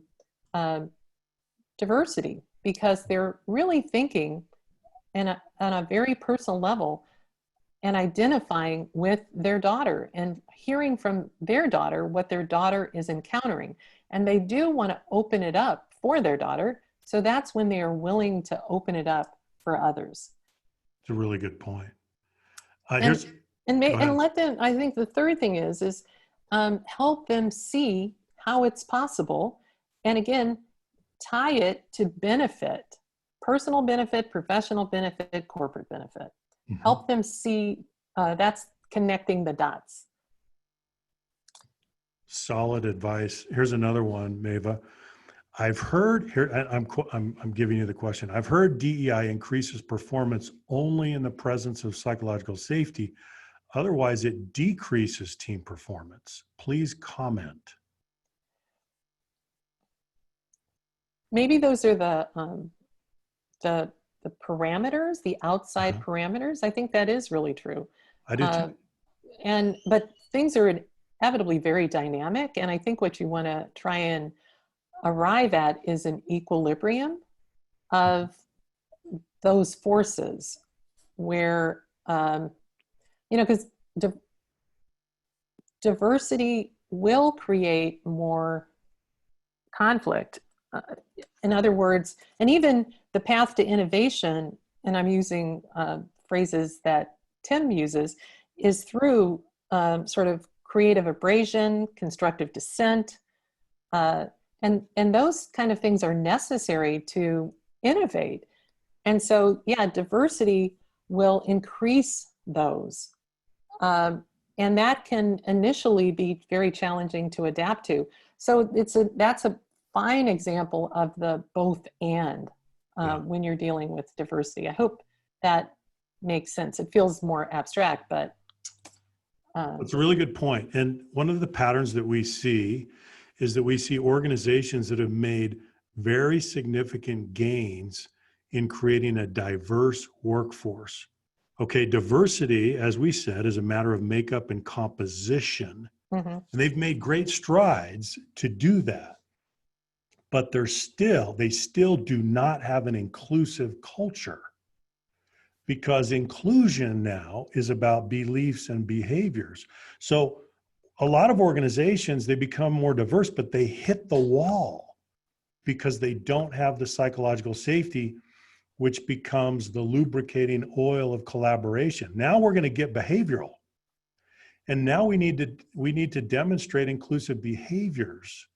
diversity, because they're really thinking on a very personal level and identifying with their daughter and hearing from their daughter what their daughter is encountering. And they do want to open it up for their daughter. So that's when they are willing to open it up for others. It's a really good point. And let them, I think the third thing is help them see how it's possible. And again, tie it to benefit, personal benefit, professional benefit, corporate benefit. Mm-hmm. Help them see that's connecting the dots. Solid advice. Here's another one, Maeva. I've heard here, I'm giving you the question. I've heard DEI increases performance only in the presence of psychological safety. Otherwise, it decreases team performance. Please comment. Maybe those are the parameters, the outside parameters. I think that is really true. I do too. But things are inevitably very dynamic, and I think what you want to try and arrive at is an equilibrium of those forces where, because diversity will create more conflict. In other words, and even the path to innovation, and I'm using phrases that Tim uses, is through sort of creative abrasion, constructive dissent, and those kind of things are necessary to innovate. And so, yeah, diversity will increase those. And that can initially be very challenging to adapt to. So that's a fine example of the both and when you're dealing with diversity. I hope that makes sense. It feels more abstract, but. It's a really good point. And one of the patterns that we see is that we see organizations that have made very significant gains in creating a diverse workforce. Okay, diversity, as we said, is a matter of makeup and composition. Mm-hmm. And they've made great strides to do that. But they still do not have an inclusive culture, because inclusion now is about beliefs and behaviors. So a lot of organizations, they become more diverse, but they hit the wall because they don't have the psychological safety, which becomes the lubricating oil of collaboration. Now we're going to get behavioral. And now we need to demonstrate inclusive behaviors.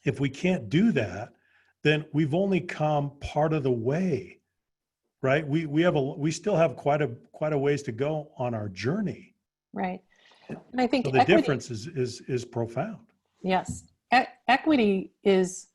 If we can't do then we've only come part of the way, right? We still have quite a ways to go on our journey. Right. And I think so the difference is profound. Yes. Equity is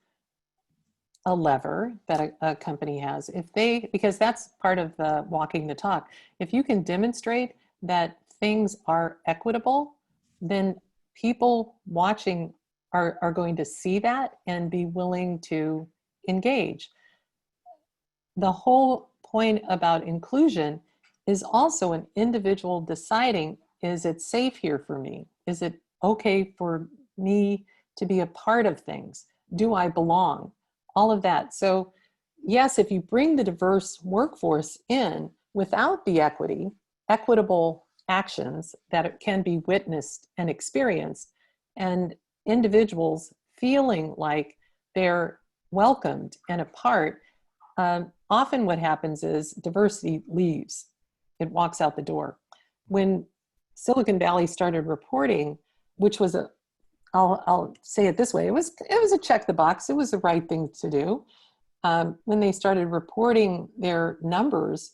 a lever that a company has. Because that's part of the walking the talk. If you can demonstrate that things are equitable, then people watching are going to see that and be willing to engage. The whole point about inclusion is also an individual deciding, is it safe here for me? Is it okay for me to be a part of things? Do I belong? All of that. So yes, if you bring the diverse workforce in without the equitable actions that can be witnessed and experienced, and individuals feeling like they're welcomed and a part, often what happens is diversity leaves. It walks out the door. When Silicon Valley started reporting, which was I'll say it this way, it was a check the box. It was the right thing to do. When they started reporting their numbers,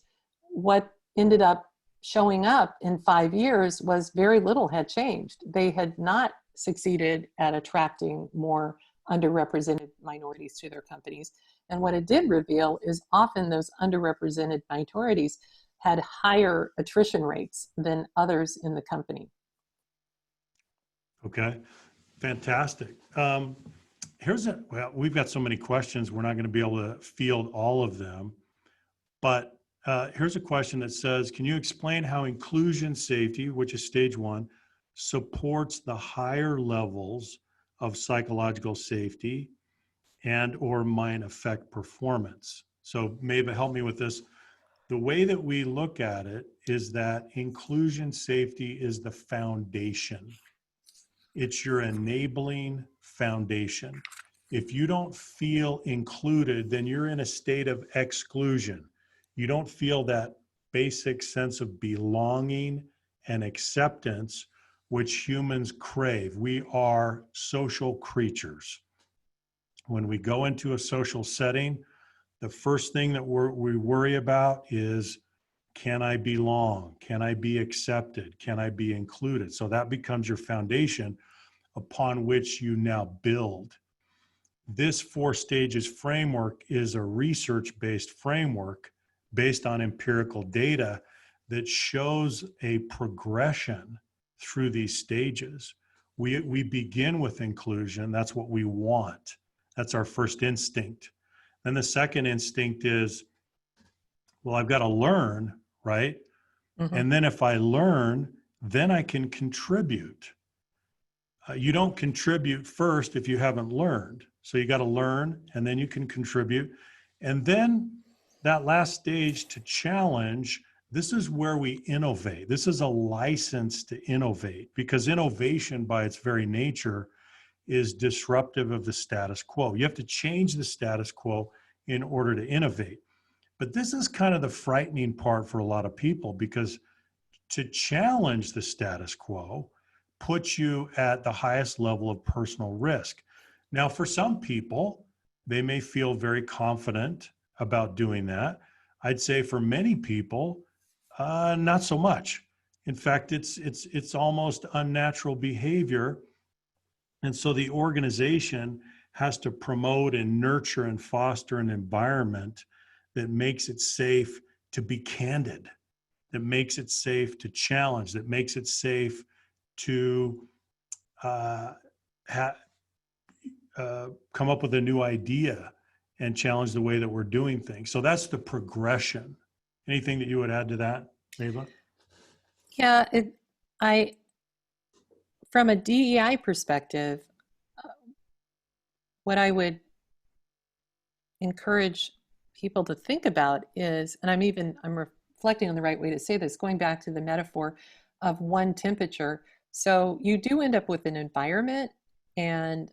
what ended up showing up in 5 years was very little had changed. They had not succeeded at attracting more underrepresented minorities to their companies. And what it did reveal is often those underrepresented minorities had higher attrition rates than others in the company. Okay, fantastic. We've got so many questions, we're not going to be able to field all of them. But here's a question that says, can you explain how inclusion safety, which is stage 1, supports the higher levels of psychological safety and or might affect performance? So Maeva, help me with this. The way that we look at it is that inclusion safety is the foundation. It's your enabling foundation. If you don't feel included, then you're in a state of exclusion. You don't feel that basic sense of belonging and acceptance, which humans crave. We are social creatures. When we go into a social setting, the first thing that we worry about is, can I belong? Can I be accepted? Can I be included? So that becomes your foundation upon which you now build. This 4 stages framework is a research-based framework based on empirical data that shows a progression through these stages. We begin with inclusion. That's what we want. That's our first instinct. Then the second instinct is, well, I've got to learn, right? Mm-hmm. And then if I learn, then I can contribute. You don't contribute first if you haven't learned. So you got to learn, and then you can contribute. And then that last stage to challenge, this is where we innovate. This is a license to innovate, because innovation by its very nature is disruptive of the status quo. You have to change the status quo in order to innovate. But this is kind of the frightening part for a lot of people, because to challenge the status quo puts you at the highest level of personal risk. Now, for some people, they may feel very confident about doing that. I'd say for many people, not so much. In fact, it's almost unnatural behavior. And so the organization has to promote and nurture and foster an environment that makes it safe to be candid, that makes it safe to challenge, that makes it safe to come up with a new idea and challenge the way that we're doing things. So that's the progression. Anything that you would add to that, Maeva? Yeah, from a DEI perspective, what I would encourage people to think about is, and I'm reflecting on the right way to say this, going back to the metaphor of one temperature. So you do end up with an environment, and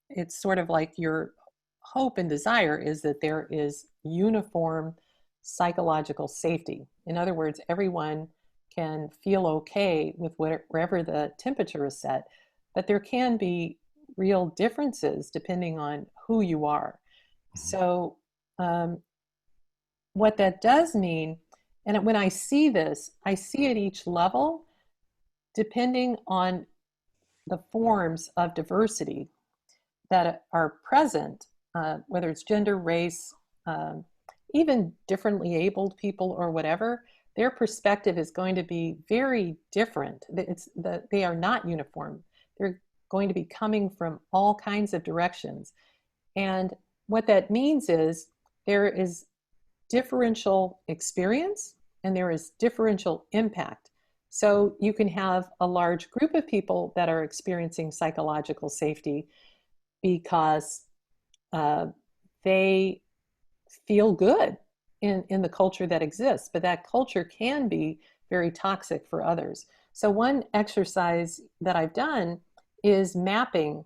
it's sort of like your hope and desire is that there is uniform psychological safety. In other words, everyone can feel okay with wherever the temperature is set, but there can be real differences depending on who you are. So what that does mean, and when I see this, I see at each level, depending on the forms of diversity that are present, whether it's gender, race, even differently abled people or whatever, their perspective is going to be very different. They are not uniform. They're going to be coming from all kinds of directions. And what that means is there is differential experience and there is differential impact. So you can have a large group of people that are experiencing psychological safety because they feel good in the culture that exists, but that culture can be very toxic for others. So one exercise that I've done is mapping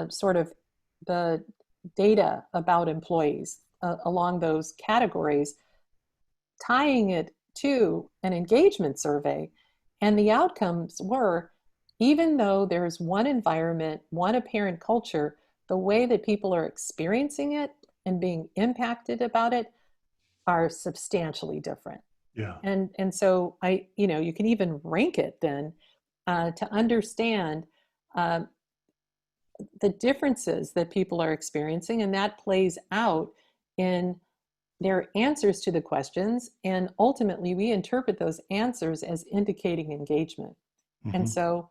sort of the data about employees along those categories, tying it to an engagement survey. And the outcomes were, even though there's one environment, one apparent culture, the way that people are experiencing it and being impacted about it are substantially different. Yeah. And so you can even rank it then to understand the differences that people are experiencing, and that plays out in their answers to the questions. And ultimately, we interpret those answers as indicating engagement. Mm-hmm. And so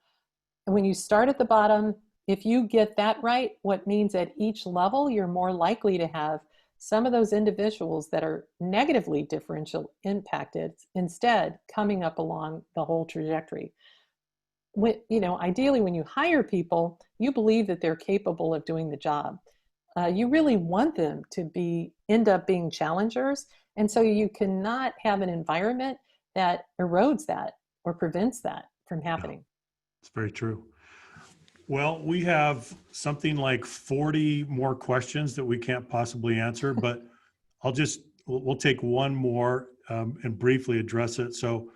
when you start at the bottom, if you get that right, what means at each level, you're more likely to have some of those individuals that are negatively differential impacted instead coming up along the whole trajectory. Ideally, when you hire people, you believe that they're capable of doing the job. You really want them to end up being challengers. And so you cannot have an environment that erodes that or prevents that from happening. Yeah, it's very true. Well, we have something like 40 more questions that we can't possibly answer, but we'll take one more and briefly address it. So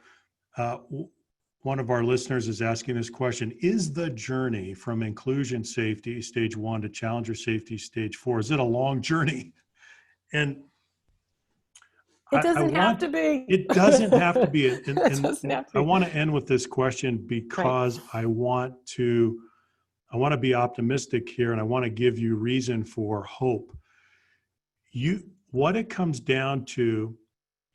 one of our listeners is asking this question: is the journey from inclusion safety, stage 1, to challenger safety, stage 4, is it a long journey? And it doesn't have to be. It doesn't have to be. It doesn't have to be. I want to end with this question because I want to be optimistic here, and I want to give you reason for hope. What it comes down to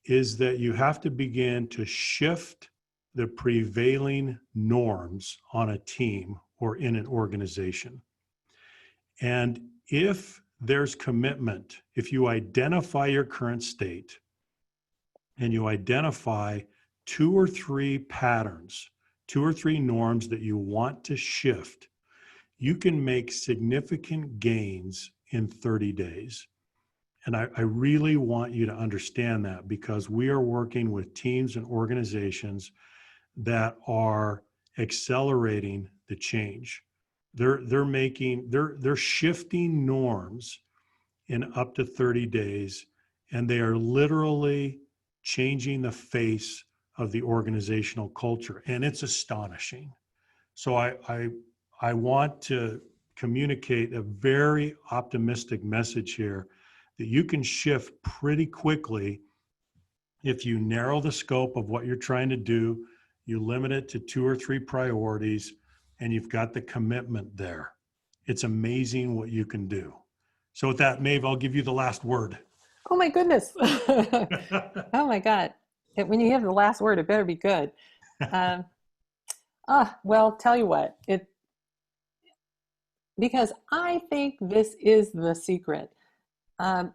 is that you have to begin to shift the prevailing norms on a team or in an organization. And if there's commitment, if you identify your current state and you identify 2 or 3 patterns, 2 or 3 norms that you want to shift, you can make significant gains in 30 days. And I really want you to understand that, because we are working with teams and organizations that are accelerating the change. They're shifting norms in up to 30 days, and they are literally changing the face of the organizational culture, and it's astonishing. So I want to communicate a very optimistic message here that you can shift pretty quickly if you narrow the scope of what you're trying to do, you limit it to 2 or 3 priorities, and you've got the commitment there. It's amazing what you can do. So with that, Maeve, I'll give you the last word. Oh my goodness. Oh my God. When you have the last word, it better be good. Um, well, tell you what, because I think this is the secret. Um,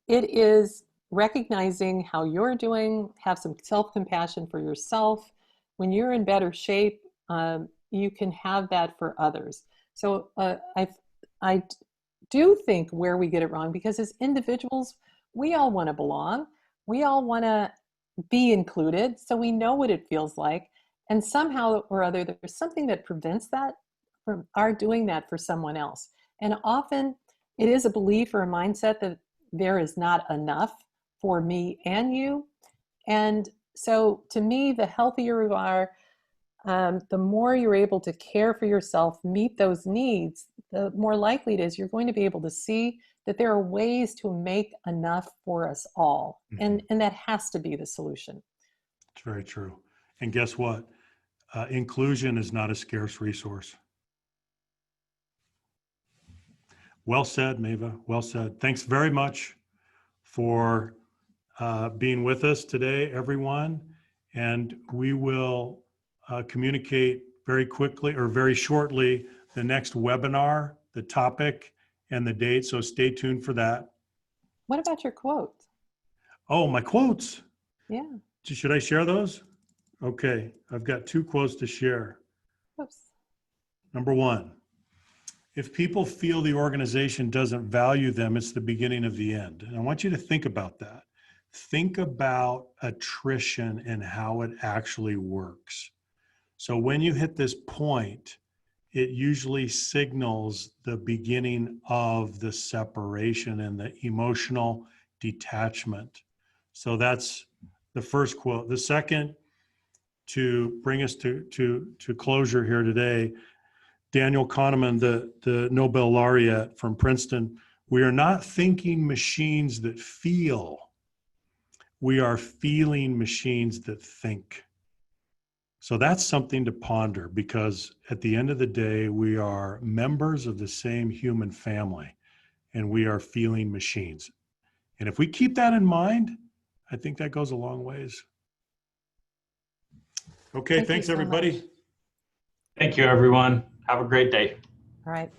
it is recognizing how you're doing, have some self-compassion for yourself. When you're in better shape, you can have that for others. So I do think where we get it wrong, because as individuals, we all want to belong. We all want to be included, so we know what it feels like. And somehow or other, there's something that prevents that from our doing that for someone else. And often it is a belief or a mindset that there is not enough for me and you. And so to me, the healthier you are, the more you're able to care for yourself, meet those needs, the more likely it is you're going to be able to see that there are ways to make enough for us all. Mm-hmm. And that has to be the solution. It's very true. And guess what? Inclusion is not a scarce resource. Well said, Maeva. Well said. Thanks very much for being with us today, everyone. And we will communicate very quickly or very shortly the next webinar, the topic, and the date. So stay tuned for that. What about your quote? Oh, my quotes. Yeah. Should I share those? Okay. I've got 2 quotes to share. Oops. Number 1, if people feel the organization doesn't value them, it's the beginning of the end. And I want you to think about that. Think about attrition and how it actually works. So when you hit this point, it usually signals the beginning of the separation and the emotional detachment. So that's the first quote. The second, to bring us to closure here today, Daniel Kahneman, the Nobel laureate from Princeton, we are not thinking machines that feel, we are feeling machines that think. So that's something to ponder, because at the end of the day, we are members of the same human family, and we are feeling machines. And if we keep that in mind, I think that goes a long ways. Okay, thanks everybody. Much. Thank you, everyone. Have a great day. All right.